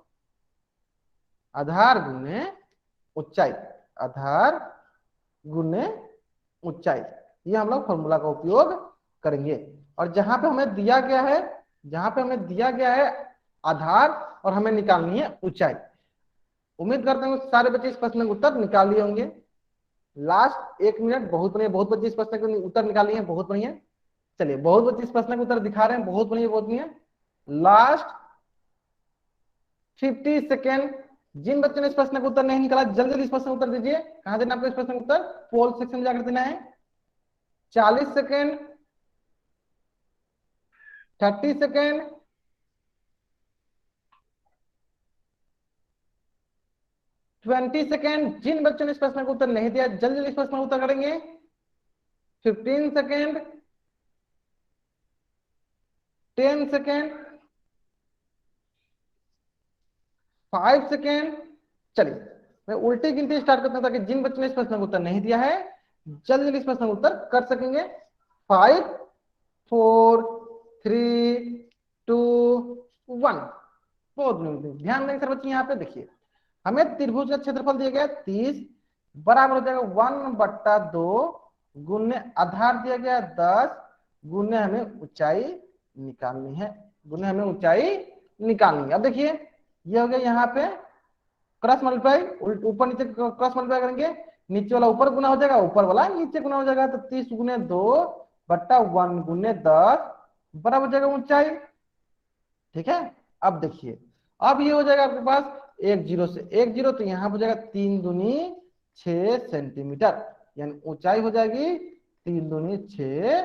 आधार गुने ऊंचाई, आधार गुने ऊंचाई, ये हम लोग फॉर्मूला का उपयोग करेंगे। और जहां पे हमें दिया गया है, जहां पे हमें दिया गया है आधार और हमें निकालनी है ऊंचाई। उम्मीद करते हैं सारे बच्चे इस प्रश्न का उत्तर निकाल लिए होंगे। लास्ट 1 मिनट, बहुत बढ़िया, बहुत बच्चे इस प्रश्न का उत्तर निकाल लिए हैं, बहुत बढ़िया। चलिए बहुत बच्चे इस प्रश्न का उत्तर दिखा रहे हैं, बहुत बढ़िया, बहुत बढ़िया। लास्ट 50 सेकेंड, जिन बच्चों ने इस प्रश्न का उत्तर नहीं निकाला जल्दी जल्दी इस प्रश्न का उत्तर दीजिए। कहां देना आपको इस प्रश्न का उत्तर, पोल सेक्शन में जाकर देना है। 40 सेकेंड, 30 सेकेंड, 20 सेकेंड। जिन बच्चों ने इस प्रश्न का उत्तर नहीं दिया जल्दी जल्दी इस प्रश्न का उत्तर करेंगे। 15 सेकेंड, 10 सेकेंड, 5 सेकेंड। चलिए मैं उल्टी गिनती स्टार्ट करता हूं ताकि जिन बच्चों ने इस प्रश्न का उत्तर नहीं दिया है जल्दी जल्दी इस प्रश्न का उत्तर कर सकेंगे। 5 4 3 2 1, बहुत ध्यान देंगे सर बच्चे। यहाँ पे देखिए हमें त्रिभुज का क्षेत्रफल दिया गया 30, बराबर हो जाएगा 1/2 गुने आधार दिया गया 10 गुने हमें ऊंचाई निकालनी है, गुने हमें ऊंचाई निकालनी है। अब देखिए ये हो गया यहाँ पे क्रॉस मल्टीप्लाई, ऊपर नीचे क्रॉस मल्टीप्लाई करेंगे, नीचे वाला ऊपर गुना हो जाएगा, ऊपर वाला नीचे गुना हो जाएगा। तो 30 गुने 2/1 गुने 10 बराबर हो जाएगा ऊंचाई, ठीक है। अब देखिए अब ये हो जाएगा आपके पास 1 0 से 1 0, तो यहाँ हो जाएगा 3 दूनी 6 सेंटीमीटर, यानी ऊंचाई हो जाएगी 3 दूनी 6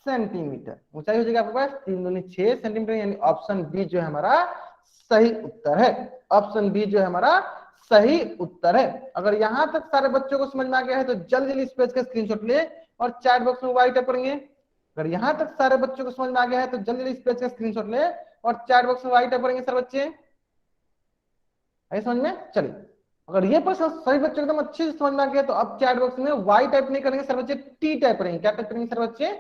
सेंटीमीटर, ऊंचाई हो जाएगी आपके पास 3 दूनी 6 सेंटीमीटर, यानी ऑप्शन बी जो है हमारा सही उत्तर है। ऑप्शन बी जो है हमारा सही उत्तर है। अगर यहां तक सारे बच्चों को समझ में आ गया है तो जल्दी जल्दी इस पेज का स्क्रीनशॉट ले और चैट बॉक्स में वाई टाइप करेंगे। अगर यहां तक सारे बच्चों को समझ में आ गया है तो जल्दी जल्दी इस पेज का स्क्रीनशॉट ले और चैट बॉक्स में वाई टाइप करेंगे सर बच्चे। आई समझ में? चलिए, अगर ये प्रश्न सभी बच्चों एकदम अच्छे से समझ में आ गया तो अब चैट बॉक्स में वाई टाइप नहीं करेंगे सर बच्चे, टी टाइप करेंगे। क्या टाइप करेंगे सर बच्चे?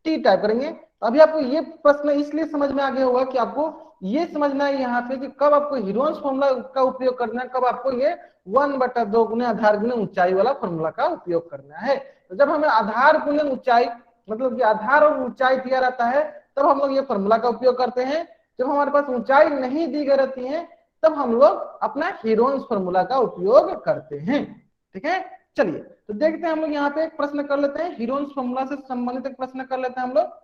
टी टाइप करेंगे। तो अभी आपको ये प्रश्न इसलिए समझ में आ गया होगा कि आपको ये समझना है यहाँ पे कि कब आपको हीरोन्स फॉर्मूला का उपयोग करना है, कब आपको ये 1/2 गुने आधार गुने ऊंचाई वाला फॉर्मूला का उपयोग करना है। तो जब हमें आधार गुने ऊंचाई मतलब कि आधार और ऊंचाई दिया रहता है तब हम लोग ये फॉर्मूला का उपयोग करते हैं। जब हमारे पास ऊंचाई नहीं दी गई रहती है तब हम लोग अपना हीरोन्स फॉर्मूला का उपयोग करते हैं। ठीक है, चलिए तो देखते हैं हम लोग यहाँ पे एक प्रश्न कर लेते हैं, हीरोन्स फॉर्मूला से संबंधित एक प्रश्न कर लेते हैं हम लोग।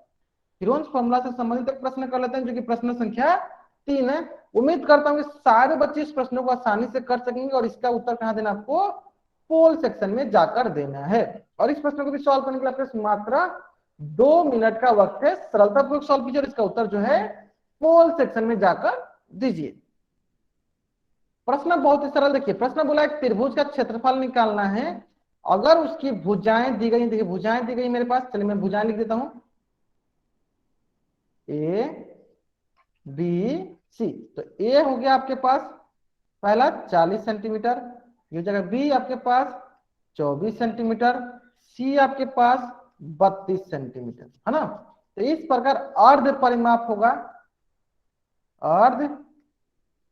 हीरोन्स फॉर्मूला से संबंधित एक प्रश्न कर लेते हैं जो कि प्रश्न संख्या 3 है। उम्मीद करता हूँ कि सारे बच्चे इस प्रश्नों को आसानी से कर सकेंगे और इसका उत्तर कहाँ देना आपको? पोल सेक्शन में जाकर देना है। और इस प्रश्न को भी सॉल्व करने के लिए आपके मात्र 2 मिनट का वक्त है। सरलतापूर्वक सॉल्व कीजिए और इसका उत्तर जो है पोल सेक्शन में जाकर दीजिए। प्रश्न बहुत ही सरल, देखिए प्रश्न बोला एक त्रिभुज का क्षेत्रफल निकालना है अगर उसकी भुजाएं दी गई। देखिए भुजाएं दी गई मेरे पास, चलिए मैं भुजाएं लिख देता हूं, ए बी सी। तो ए हो गया आपके पास पहला 40 सेंटीमीटर, ये जगह बी आपके पास 24 सेंटीमीटर, सी आपके पास 32 सेंटीमीटर, है ना। तो इस प्रकार अर्ध परिमाप होगा, अर्ध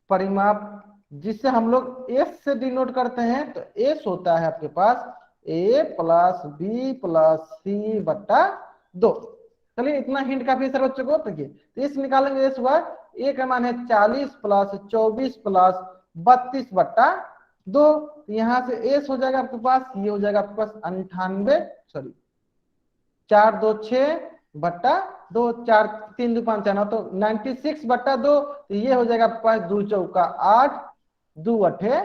परिमाप जिसे हम लोग एस से डिनोट करते हैं। तो एस होता है आपके पास ए प्लस बी प्लस सी बट्टा 2। चलिए इतना हिंट काफी है सर बच्चों को। देखिए तो इस निकालेंगे, एस हुआ ए का मान है 40 प्लस 24 प्लस 32 बट्टा 2। यहां से एस हो जाएगा आपके पास, ये हो जाएगा आपके पास 98, सॉरी 4 2 6 बट्टा 2, 4 3 2 5 9, तो 96 बट्टा 2। तो ये हो जाएगा आपके पास 2 चौका 8, 2 अठे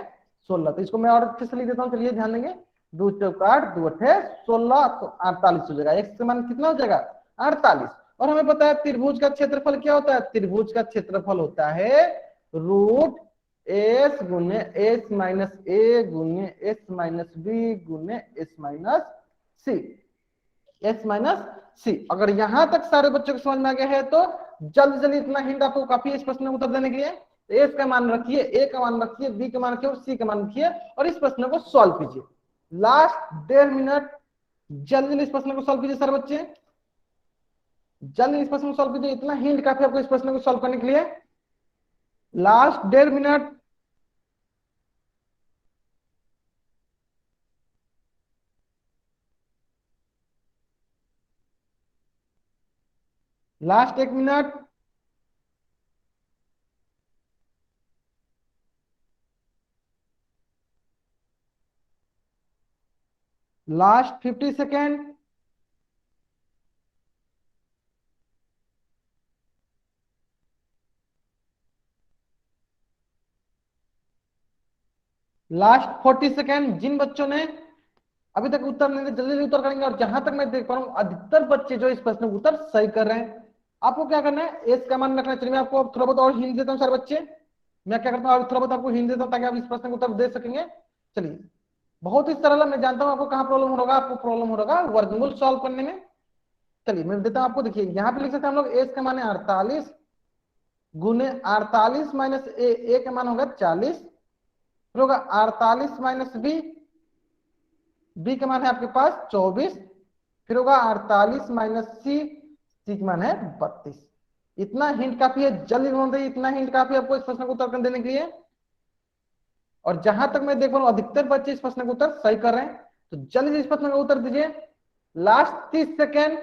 16। तो इसको मैं और अच्छे से लिख देता हूँ, चलिए ध्यान देंगे। 2 चौका 8, 2 अठे 16, तो 48 हो जाएगा। एक्स का मान कितना हो जाएगा? 48। और हमें पता है त्रिभुज का क्षेत्रफल क्या होता है? त्रिभुज का क्षेत्रफल होता है रूट एस गुने एस माइनस ए गुने एस माइनस बी गुने एस माइनस सी, एस माइनस सी। अगर यहां तक सारे बच्चों को समझ में आ गया है तो जल्दी जल्दी इतना हिंट आपको काफी है इस प्रश्न में उत्तर देने के लिए। एस का मान रखिए, ए का मान रखिए, बी का मान रखिए और सी का मान रखिए और इस प्रश्न को सॉल्व कीजिए। लास्ट 1.5 मिनट जल्दी जल्दी इस प्रश्न को सॉल्व कीजिए सर बच्चे, जल्दी इस प्रश्न को सॉल्व कीजिए। इतना हिंट काफी आपको इस प्रश्न को सॉल्व करने के लिए। Last 1.5 minute. Last 1 minute. Last 50 second. Last 40 second. जिन बच्चों ने अभी तक उत्तर नहीं दिया जल्दी जल्दी उत्तर करेंगे। और जहां तक मैं देख पा रहा हूं अधिकतर बच्चे जो इस प्रश्न का उत्तर सही कर रहे हैं। आपको क्या करना है? एस का मान रखना। चलिए मैं आपको थोड़ा बहुत और हिंट देता हूँ सारे बच्चे। मैं क्या करता हूँ और थोड़ा बहुत आपको हिंट देता हूँ ताकि आप इस प्रश्न का उत्तर दे सकेंगे। चलिए बहुत ही सरल है, मैं जानता हूँ आपको कहाँ प्रॉब्लम होगा। आपको प्रॉब्लम होगा वर्गमूल सॉल्व करने में। चलिए मैं देता हूँ आपको, देखिए यहाँ पे लिख सकते हैं हम लोग एस का मान है 48 गुने 48 माइनस ए का मान होगा 40, फिर होगा 48 माइनस बी, बी का मान है आपके पास 24, फिर होगा 48 माइनस सी, सी का मान है 32। इतना हिंट काफी है, जल्दी बोल रही इतना हिंट काफी आपको इस प्रश्न को उत्तर करने देने के लिए। और जहां तक मैं देख पा रहा हूं अधिकतर बच्चे इस प्रश्न का उत्तर सही कर रहे हैं। तो जल्दी इस प्रश्न का उत्तर दीजिए। Last 30 second.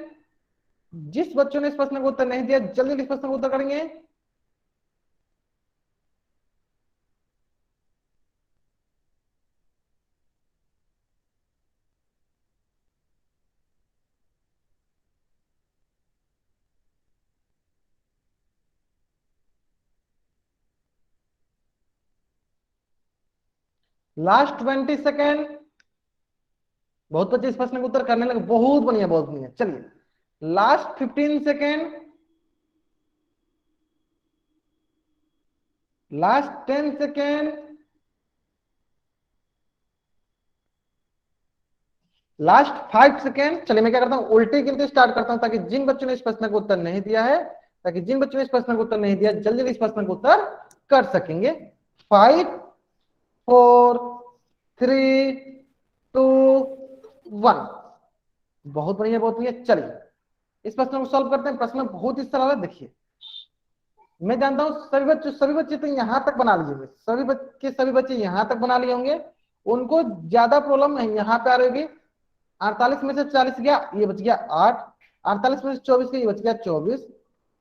जिस बच्चों ने इस प्रश्न का उत्तर नहीं दिया जल्दी इस प्रश्न का उत्तर करेंगे। Last 20 second. बहुत बच्चे इस प्रश्न का उत्तर करने लगे, बहुत बढ़िया बहुत बढ़िया। चलिए last 15 second. Last 10 second. Last 5 second. चलिए मैं क्या करता हूँ, उल्टी गिनती स्टार्ट करता हूँ, ताकि जिन बच्चों ने इस प्रश्न का उत्तर नहीं दिया है, ताकि जिन बच्चों ने इस प्रश्न का उत्तर नहीं दिया जल्दी जल्दी इस प्रश्न का उत्तर कर सकेंगे। 5 4 3 2 1। बहुत बढ़िया बहुत बढ़िया। चलिए इस प्रश्न को सॉल्व करते हैं। प्रश्न बहुत ही सरल है। देखिए मैं जानता हूं सभी बच्चे तो यहां तक बना लिए, सभी बच्चे यहां तक बना लिए होंगे, उनको ज्यादा प्रॉब्लम नहीं यहाँ पे आ रही होगी। 48 में से 40 गया, ये बच गया 8। 48 में से 24 गया, ये बच गया 24।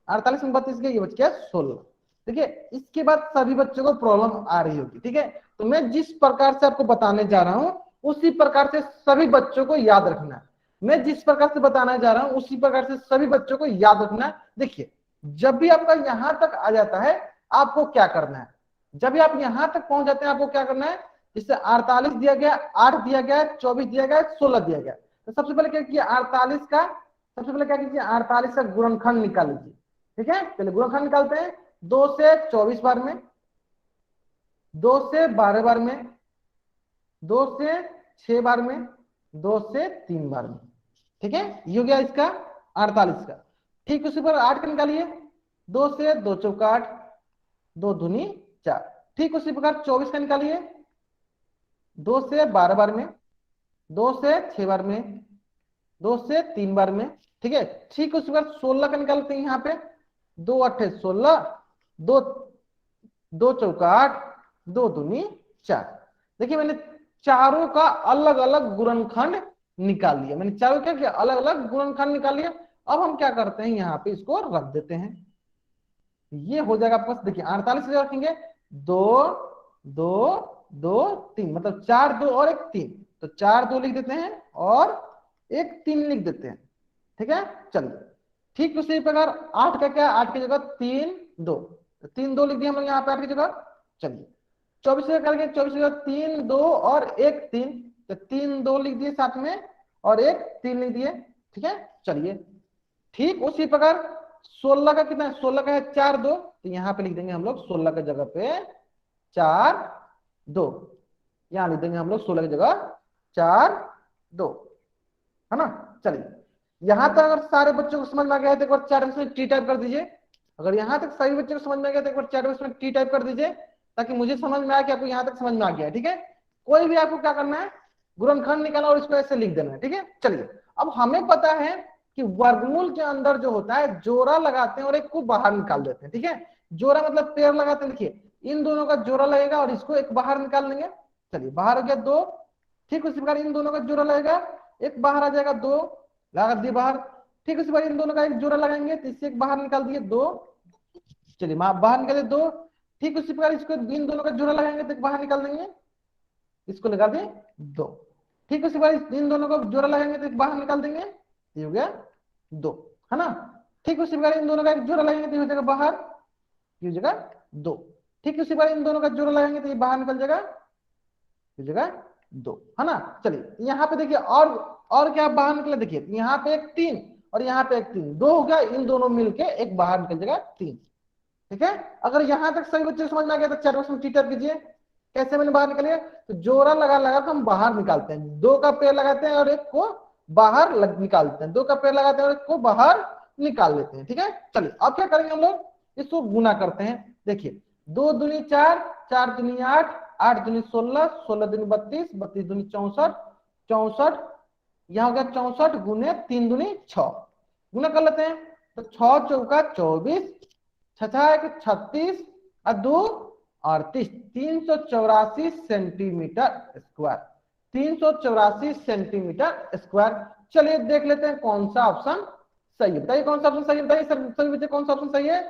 48 में 32 गया, ये बच गया 16। ठीक है, इसके बाद सभी बच्चों को प्रॉब्लम आ रही होगी। ठीक है, तो मैं जिस प्रकार से आपको बताने जा रहा हूं उसी प्रकार से सभी बच्चों को याद रखना है। मैं जिस प्रकार से बताने जा रहा हूं उसी प्रकार से सभी बच्चों को याद रखना है। देखिए जब भी आपका यहां तक आ जाता है आपको क्या करना है, जब भी आप यहां तक पहुंच जाते हैं आपको क्या करना है, जिससे 48 दिया गया, 8 दिया गया, 24 दिया गया, 16 दिया गया, तो सबसे पहले क्या कीजिए 48 का, सबसे पहले क्या कीजिए 48 का गुणनखंड निकाल लीजिए। ठीक है, चलिए गुणनखंड निकालते हैं। 2 से 24 बार में, 2 से 12 बार में, 2 से 6 बार में, 2 से 3 बार में। ठीक है, ये हो गया इसका 48 का। ठीक उसी पर 8 का निकालिए। 2 से 2 चौका 8, 2 दूनी 4। ठीक उसी प्रकार 24 का निकालिए। 2 से 12 बार में, 2 से 6 बार में, 2 से 3 बार में। ठीक है, ठीक उसी प्रकार 16 का निकालते हैं यहाँ पे। 2 8 16, 2 2 चौका 8, 2 दूनी 4। देखिए मैंने चारों का अलग अलग गुणनखंड निकाल लिया, मैंने चारों क्या किया अलग अलग गुणनखंड निकाल लिया। अब हम क्या करते हैं यहाँ पे इसको रख देते हैं, ये हो जाएगा आपके पास। देखिए 48 से रखेंगे 2 2 2 3, मतलब 4 2 और 1 3, तो 4 2 लिख देते हैं और 1 3 लिख देते हैं। ठीक है, चलिए ठीक उसी प्रकार 8 का क्या, 8 की जगह 3 2, तो 3 2 लिख दिए हम लोग यहाँ पे 8 की जगह। चलिए 24 का करके 24 की जगह 3 2 और 1 3, तो 3 2 लिख दिए साथ में और 1 3 लिख दिए। ठीक है, चलिए ठीक उसी प्रकार 16 का कितना है, 16 का है 4 2, तो यहाँ पे लिख देंगे हम लोग 16 की जगह पे 4 2, यहाँ लिख देंगे हम लोग 16 की जगह 4 2, है ना। चलिए यहां तक अगर सारे बच्चों को समझ में आ गया है तो एक बार चैट बॉक्स में टी टाइप कर दीजिए। अगर यहां तक सभी बच्चों को समझ में आ गया तो एक बार चैट बॉक्स में टी टाइप कर दीजिए, ताकि मुझे समझ में आए कि आपको यहां तक समझ में आ गया है। ठीक है, कोई भी आपको क्या करना है, गुणनखंड निकालना और इसको ऐसे लिख देना है। ठीक है, चलिए अब हमें पता है कि वर्गमूल के अंदर जो होता है जोड़ा लगाते हैं और एक को बाहर निकाल देते हैं। ठीक है, जोड़ा मतलब पेड़ लगाते हैं। देखिए इन दोनों का जोड़ा लगेगा और इसको एक बाहर निकाल देंगे। चलिए बाहर हो गया 2। ठीक उसी प्रकार इन दोनों का जोड़ा लगेगा, एक बाहर आ जाएगा 2, लगा दिए बाहर। ठीक उसी प्रकार इन दोनों का एक जोड़ा लगाएंगे तो इससे एक बाहर निकाल दिए 2। चलिए बाहर निकाले 2। ठीक उसी प्रकार इसको इन दोनों का जोड़ा लगाएंगे तो एक बाहर निकाल देंगे, इसको लगा दें 2। ठीक उसी प्रकार इन दोनों को जोड़ा लगाएंगे तो एक बाहर निकाल देंगे, ये हो गया 2, है ना। ठीक उसी प्रकार इन दोनों का एक जोड़ा लगाएंगे तो ये हो जाएगा बाहर, ये हो जाएगा 2। ठीक उसी प्रकार इन दोनों का जोड़ा लगाएंगे तो ये बाहर निकल जाएगा, ये जगह 2, है ना। चलिए यहाँ पे देखिए और क्या बाहर निकला, देखिए यहाँ पे एक 3 और यहाँ पे एक 3, 2 हो गया, इन दोनों मिलके एक बाहर निकल जाएगा 3। ठीक है, अगर यहाँ तक सभी बच्चे समझ में आ गया तो चैट बॉक्स में टी टाइप कीजिए। कैसे मैंने बाहर निकालिए, तो जोड़ा लगा लगा कर हम बाहर निकालते हैं, 2 का पेड़ लगाते हैं और एक को बाहर निकालते हैं, 2 का पेड़ लगाते हैं और एक को बाहर निकाल लेते हैं। ठीक है, चलिए अब क्या करेंगे हम लोग, इसको गुना करते हैं। देखिए 2 दूनी 4, 4 दूनी 8, 8 दूनी 16, 16 दूनी 32, 32 दूनी 64, 64 यहाँ हो गया 64 गुने 3 दूनी 6, गुना कर लेते हैं। तो 6 चौका 24, 6 36 और 2 38, 384 सेंटीमीटर स्क्वायर, 384 सेंटीमीटर स्क्वायर। चलिए देख लेते हैं कौन सा ऑप्शन सही है, बताइए कौन सा ऑप्शन सही है, बताइए सभी बच्चे कौन सा ऑप्शन सही है,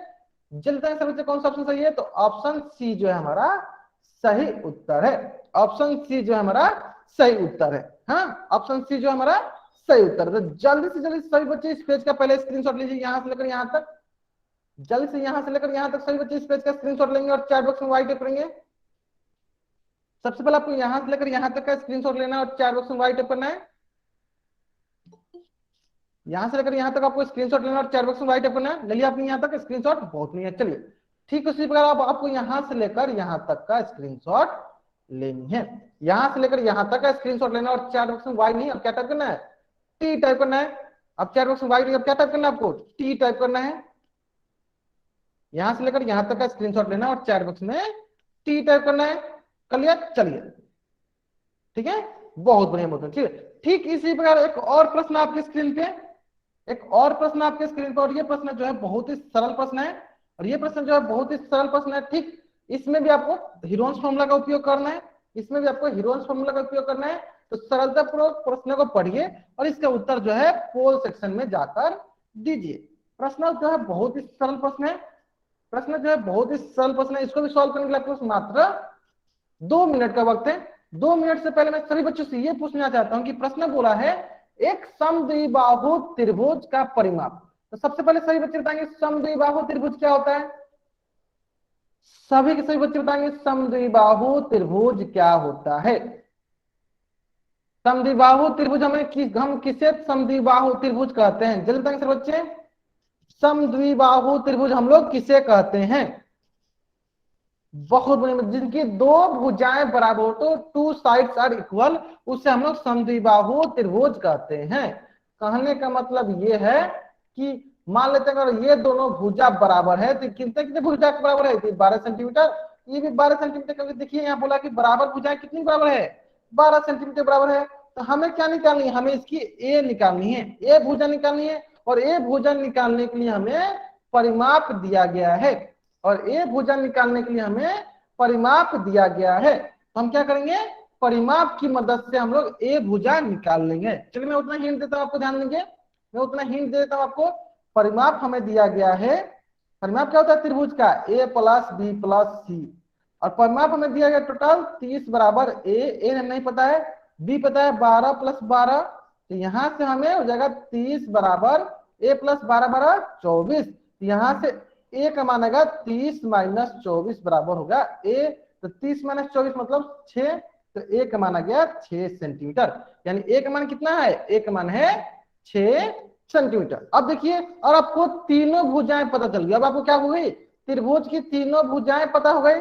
जल्दी सभी बच्चे कौन सा ऑप्शन सही है। तो ऑप्शन सी जो है हमारा सही उत्तर है, ऑप्शन सी जो है हमारा सही उत्तर है। हाँ, ऑप्शन सी जो हमारा सही उत्तर है। तो जल्दी से जल्दी सभी बच्चे इस पेज का पहले स्क्रीनशॉट लीजिए, यहां से लेकर यहां तक, जल्दी से यहां से लेकर यहां तक सभी बच्चे इस पेज का स्क्रीनशॉट लेंगे और चैट बॉक्स में वाइट करेंगे। सबसे पहले आपको यहां से लेकर यहां तक का स्क्रीनशॉट लेना है और चैट बॉक्स में वाइट करना है। यहां से लेकर यहां तक आपको स्क्रीनशॉट लेना और चैट बॉक्स में वाइट करना है। ले लिया आपने यहां तक स्क्रीनशॉट, बहुत नहीं है। चलिए ठीक उसी प्रकार आपको यहां से लेकर यहां तक का स्क्रीनशॉट लेनी है। यहां से लेकर यहां तक का स्क्रीनशॉट लेना और चैट बॉक्स में वाई नहीं, अब क्या टाइप करना है, टी टाइप करना है। अब चैट बॉक्स में वाई नहीं, अब क्या टाइप करना है आपको, टी टाइप करना है। यहां से लेकर यहां तक का स्क्रीनशॉट लेना और चैट बॉक्स में टी टाइप करना है। कर लिया, चलिए ठीक है, बहुत बढ़िया बहुत बढ़िया, ठीक है। ठीक इसी प्रकार एक और प्रश्न आपकी स्क्रीन पे, एक और प्रश्न आपके स्क्रीन पर, और ये प्रश्न जो है बहुत ही सरल प्रश्न है, और ये प्रश्न जो है बहुत ही सरल प्रश्न है। ठीक इसमें भी आपको हीरोन्स फॉर्मूला का उपयोग करना है, इसमें भी आपको हीरोन्स फॉर्मूला का उपयोग करना है। तो सरलता पूर्वक प्रश्न को पढ़िए और इसका उत्तर जो है पोल सेक्शन में जाकर दीजिए। प्रश्न जो है बहुत ही सरल प्रश्न है, प्रश्न जो है बहुत ही सरल प्रश्न है। इसको भी सॉल्व करने के लिए आपको मात्र 2 मिनट का वक्त है। 2 मिनट से पहले मैं सभी बच्चों से ये पूछना चाहता हूं कि प्रश्न बोला है एक समद्विबाहु त्रिभुज का परिमाप। तो सबसे पहले सभी बच्चे बताएंगे समद्विबाहु त्रिभुज क्या होता है, सभी के सभी बच्चे बताएंगे समद्विबाहु त्रिभुज क्या होता है। समद्विबाहु त्रिभुज हम किसे समद्विबाहु त्रिभुज कहते हैं, जल्दी बताएंगे सर बच्चे, समद्विबाहु त्रिभुज हम लोग किसे कहते हैं। बहुत बड़ी, जिनकी दो भुजाएं बराबर हो, तो टू साइड्स आर इक्वल, उसे हम लोग समद्विबाहु त्रिभुज कहते हैं। कहने का मतलब ये है कि मान लेते हैं अगर ये दोनों भुजा बराबर है तो कितने कितने भुजा के बराबर है, 12 सेंटीमीटर, ये भी 12 सेंटीमीटर, क्योंकि देखिए यहाँ बोला कि बराबर भुजाएं कितनी बराबर है, 12 सेंटीमीटर बराबर है। तो हमें क्या निकालनी है, हमें इसकी ए निकालनी है, ए भुजा निकालनी है, और ए भुजा निकालने के लिए हमें परिमाप दिया गया है, और ए भुजा निकालने के लिए हमें परिमाप दिया गया है। तो हम क्या करेंगे, परिमाप की मदद से हम लोग ए भुजा निकाल लेंगे। चलिए मैं उतना हिंट देता हूं, आपको ध्यान देंगे, मैं उतना हिंट दे देता हूं आपको। परिमाप हमें दिया गया है, परिमाप क्या होता है त्रिभुज का, ए प्लस बी प्लस सी, और परिमाप हमें दिया गया टोटल 30 बराबर ए हमें नहीं पता है, बी पता है 12 प्लस 12, तो यहां से हमें हो जाएगा 30 बराबर ए प्लस 12 12 24, यहां से ए का मान आएगा 30 माइनस 24 बराबर होगा ए, तो 30 माइनस 24 मतलब 6, तो ए का मान आ गया 6 सेंटीमीटर, यानी ए का मान कितना है, ए का मान है 6 सेंटीमीटर। अब देखिए, और आपको तीनों भुजाएं पता चल गई, अब आपको क्या हो गई, त्रिभुज की तीनों भुजाएं पता हो गई,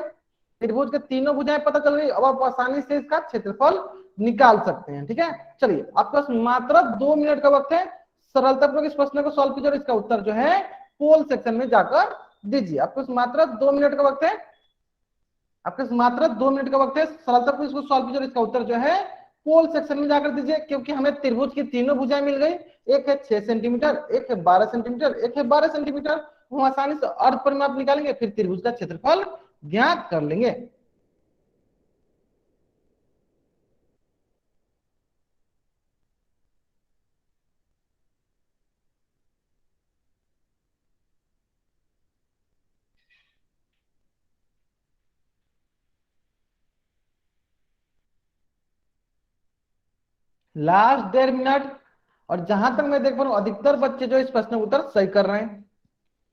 त्रिभुज के तीनों भुजाएं पता चल गई। अब आप आसानी से इसका क्षेत्रफल निकाल सकते हैं। ठीक है, चलिए आपके पास मात्र 2 मिनट का वक्त है, सरलतापूर्वक इस प्रश्न को सॉल्व कीजिए और इसका उत्तर जो है पोल सेक्शन में जाकर दीजिए। आपके पास मात्र 2 मिनट का वक्त है, आपके पास मात्र 2 मिनट का वक्त है, सरलतापूर्वक इसको सॉल्व कीजिए और इसका उत्तर जो है पोल सेक्शन में जाकर दीजिए। क्योंकि हमें त्रिभुज की तीनों भुजाएं मिल गई, एक है 6 सेंटीमीटर, एक है 12 सेंटीमीटर, एक है 12 सेंटीमीटर, हम आसानी से अर्ध परिमाप निकालेंगे, फिर त्रिभुज का क्षेत्रफल ज्ञात कर लेंगे। लास्ट 1.5 मिनट, और जहां तक मैं देख पा रहा हूं अधिकतर बच्चे जो इस प्रश्न का उत्तर सही कर रहे हैं,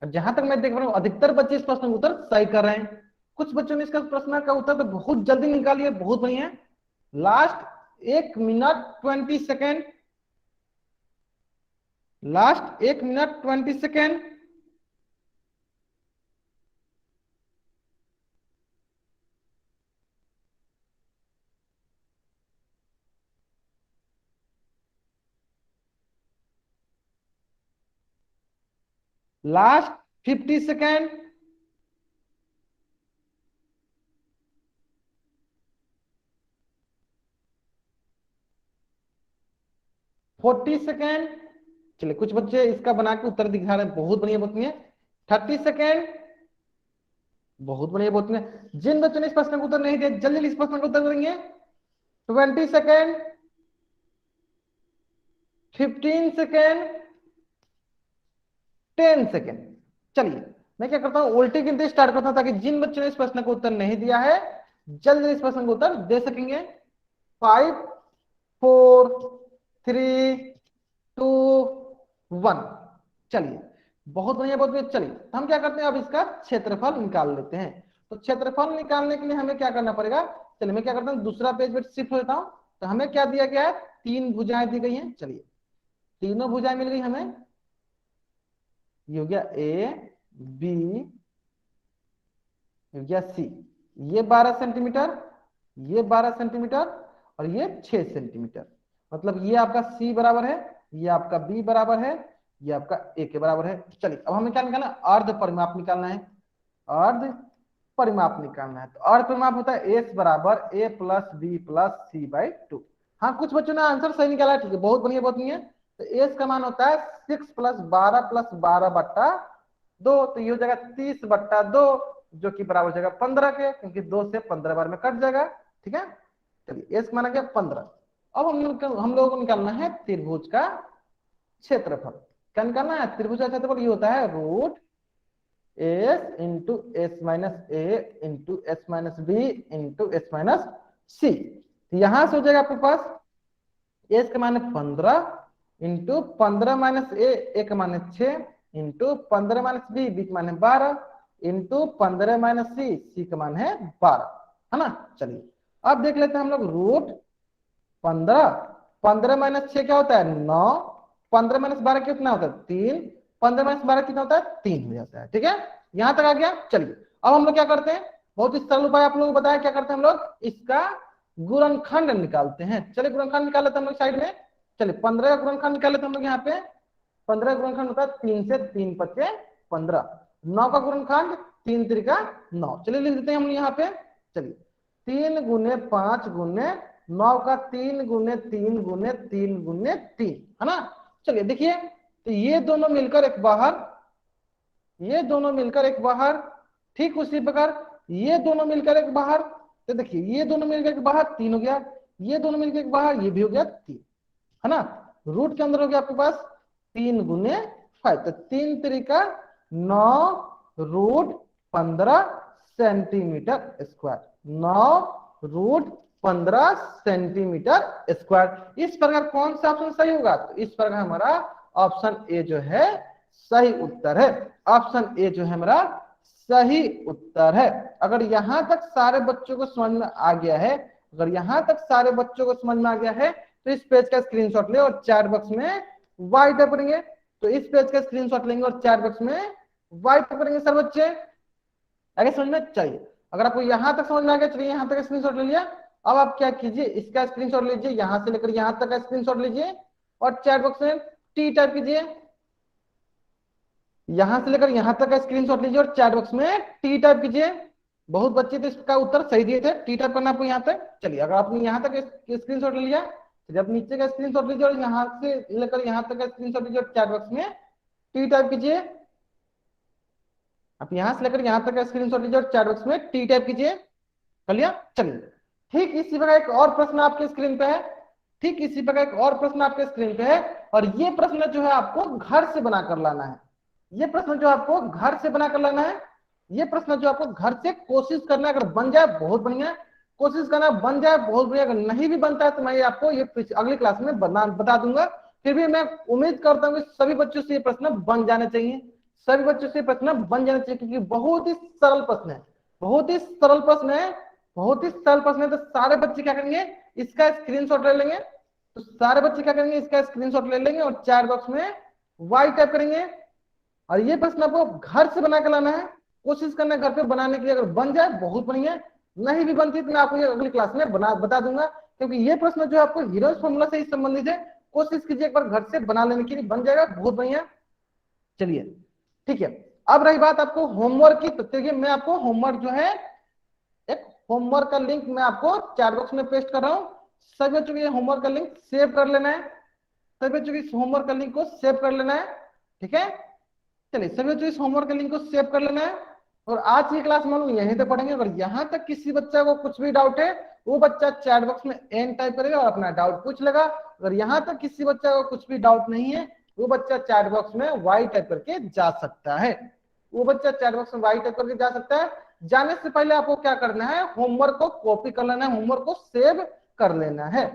और जहां तक मैं देख पा रहा हूं अधिकतर बच्चे इस प्रश्न का उत्तर सही कर रहे हैं। कुछ बच्चों ने इसका प्रश्न का उत्तर तो बहुत जल्दी निकाल लिया, बहुत बढ़िया। Last 1 minute 20 second, last 1 minute 20 second, last 50 second, 40 second. चलिए कुछ बच्चे इसका बना के उत्तर दिखा रहे हैं, बहुत बढ़िया बहुत बढ़िया। 30 सेकेंड, बहुत बढ़िया बहुत बढ़िया। जिन बच्चों ने इस प्रश्न का उत्तर नहीं दिया जल्दी इस प्रश्न का उत्तर देंगे। 20 सेकेंड, 15 सेकेंड, 10 सेकेंड। चलिए मैं क्या करता हूं, उल्टी गिनती स्टार्ट करता हूं, ताकि जिन बच्चों ने इस प्रश्न का उत्तर नहीं दिया है जल्दी इस प्रश्न का उत्तर दे सकेंगे। 5 4 3 2 1। चलिए बहुत बढ़िया बहुत बढ़िया। चलिए हम क्या करते हैं, अब इसका क्षेत्रफल निकाल लेते हैं। तो क्षेत्रफल निकालने के लिए हमें क्या करना पड़ेगा, चलिए मैं क्या करता हूँ दूसरा पेज पे शिफ्ट हो जाता हूँ। तो हमें क्या दिया गया है, 3 भुजाएं दी गई हैं। चलिए तीनों भुजाएं मिल गई हमें, ये हो गया ए बी, ये हो गया सी, ये 12 सेंटीमीटर, ये 12 सेंटीमीटर और ये 6 सेंटीमीटर। मतलब ये आपका सी बराबर है, ये आपका बी बराबर है, ये आपका ए के बराबर है। चलिए अब हमें क्या निकालना है, अर्ध परिमाप निकालना है। अर्ध परिमाप निकालना है तो अर्ध परिमाप होता है एस बराबर A plus B plus C by 2। हाँ कुछ बच्चों ने आंसर सही निकाला है, ठीक है, बहुत बढ़िया बहुत बढ़िया। तो एस का मान होता है 6 प्लस 12 बट्टा 2, तो ये हो जाएगा 30 बट्टा 2, जो कि बराबर हो जाएगा 15 के, क्योंकि 2 से 15 बार में कट जाएगा। ठीक है, चलिए एस माना गया 15। अब हम लोगों को निकालना है त्रिभुज का क्षेत्रफल। क्या निकालना है, त्रिभुज का क्षेत्रफल ये होता है root S into S minus A into S minus B into S minus C. यहां से हो जाएगा आपके पास एस का मान है 15 इंटू 15 माइनस ए का मान है 6 इंटू 15 माइनस बी का मान है 12 इंटू 15 माइनस सी का मान है 12, है ना। चलिए अब देख लेते हैं हम लोग रूट 15, 15 माइनस 6 क्या होता है 9, 15 माइनस 12 कितना होता है 3, 15 माइनस 12 कितना होता है 3 हो जाता है। ठीक है, यहां तक आ गया। चलिए अब हम लोग क्या करते हैं, बहुत ही सरल उपाय आप लोगों को बताया, क्या करते हैं हम लोग इसका गुणनखंड निकालते हैं। चलिए गुणनखंड निकाल लेते हैं हम लोग साइड में। चलिए 15 का गुणनखंड निकाल लेते हैं हम लोग यहाँ पे। 15 का गुणनखंड होता है 3 से 3 पचे 15, 9 का गुणनखंड 3 त्रिका 9। चलिए लिख देते हैं हम यहाँ पे। चलिए 3 गुने 5 गुने 9 का 3 गुने 3 गुने 3 गुने 3, है ना। चलिए देखिए तो ये दोनों मिलकर एक बाहर, ये दोनों मिलकर एक बाहर, ठीक उसी प्रकार ये दोनों मिलकर एक बाहर। तो देखिए ये दोनों मिलकर एक बाहर 3 हो गया, ये दोनों मिलकर एक बाहर ये भी हो गया 3, है ना। रूट के अंदर हो गया आपके पास 3 गुने 5, तो 3 त्रिका 9 root 15 centimetre square, 9 root 15 centimetre square. इस प्रकार कौन सा ऑप्शन सही होगा, तो इस प्रकार हमारा ऑप्शन ए जो है सही उत्तर है। ऑप्शन ए जो है हमारा सही उत्तर है। अगर यहां तक सारे बच्चों को समझ में आ गया है, अगर यहां तक सारे बच्चों को समझ में आ गया है तो इस पेज का स्क्रीनशॉट ले और चैट बॉक्स में वाई टाइप करेंगे। तो इस पेज का स्क्रीनशॉट लेंगे और चैट बॉक्स में वाई टाइप करेंगे सर बच्चे। आगे समझ में चाहिए, अगर आपको यहां तक समझ में आ गया, चलिए यहां तक स्क्रीनशॉट ले लिया। अब आप क्या कीजिए, इसका स्क्रीनशॉट लीजिए, यहां से लेकर यहां तक का स्क्रीनशॉट लीजिए और चैट बॉक्स में टी टाइप कीजिए। यहां से लेकर यहां तक का स्क्रीनशॉट लीजिए और चैट बॉक्स में टी टाइप कीजिए। बहुत बच्चे तो इसका उत्तर सही दिए थे, टी टाइप करना आपको यहाँ तक। चलिए अगर आपने यहाँ तक स्क्रीनशॉट ले लिया, जब नीचे का स्क्रीनशॉट लीजिए और यहाँ से लेकर यहाँ तक का स्क्रीनशॉट लीजिए और चैट बॉक्स में टी टाइप कीजिए। आप यहाँ से लेकर यहाँ तक का स्क्रीनशॉट लीजिए और चैट बॉक्स में टी टाइप कीजिए। कर लिया, चलिए ठीक इसी प्रकार एक और प्रश्न आपके स्क्रीन पे है, ठीक इसी प्रकार एक और प्रश्न आपके स्क्रीन पे है, और ये प्रश्न जो है आपको घर से बनाकर लाना है। ये प्रश्न जो आपको घर से बनाकर लाना है, ये प्रश्न जो आपको घर से कोशिश करना है, अगर बन जाए बहुत बढ़िया, कोशिश करना बन जाए बहुत बढ़िया, अगर नहीं भी बनता है तो मैं आपको ये अगली क्लास में बता दूंगा। फिर भी मैं उम्मीद करता हूँ कि सभी बच्चों से ये प्रश्न बन जाने चाहिए, सभी बच्चों से प्रश्न बन जाने चाहिए, क्योंकि बहुत ही सरल प्रश्न है, बहुत ही सरल प्रश्न है, बहुत ही सरल प्रश्न है। तो सारे बच्चे क्या करेंगे, इसका स्क्रीनशॉट ले लेंगे, तो सारे बच्चे क्या करेंगे, इसका स्क्रीनशॉट ले लेंगे और चैट बॉक्स में वाई टाइप करेंगे। और ये प्रश्न आपको घर से बना कर लाना है, कोशिश करना है घर पे बनाने के लिए, अगर बन जाए बहुत बढ़िया, नहीं भी बनती तो मैं आपको ये अगली क्लास में बता दूंगा, क्योंकि ये प्रश्न जो आपको हीरोज फॉर्मूला से ही संबंधित है। कोशिश कीजिए एक बार घर से बना लेने के लिए, बन जाएगा बहुत बढ़िया। चलिए ठीक है, अब रही बात आपको होमवर्क की, तो देखिए मैं आपको होमवर्क जो है, एक होमवर्क का लिंक मैं आपको चैट बॉक्स में पेस्ट कर रहा हूँ। सभी बच्चों को होमवर्क का लिंक सेव कर लेना है, सभी बच्चों की होमवर्क का लिंक को सेव कर लेना है। ठीक है, चलिए सभी बच्चों इस होमवर्क के लिंक को सेव कर लेना है। और आज की क्लास में हम यहीं पे पढ़ेंगे। अगर यहाँ तक किसी बच्चा को कुछ भी डाउट है, वो बच्चा चैट बॉक्स में एन टाइप करेगा और अपना डाउट पूछ लेगा। अगर यहाँ तक किसी बच्चा को कुछ भी डाउट नहीं है, वो बच्चा चैट बॉक्स में वाई टाइप करके जा सकता है, वो बच्चा चैट बॉक्स में वाई टाइप करके जा सकता है। जाने से पहले आपको क्या करना है, होमवर्क को कॉपी कर लेना है, होमवर्क को सेव कर लेना है।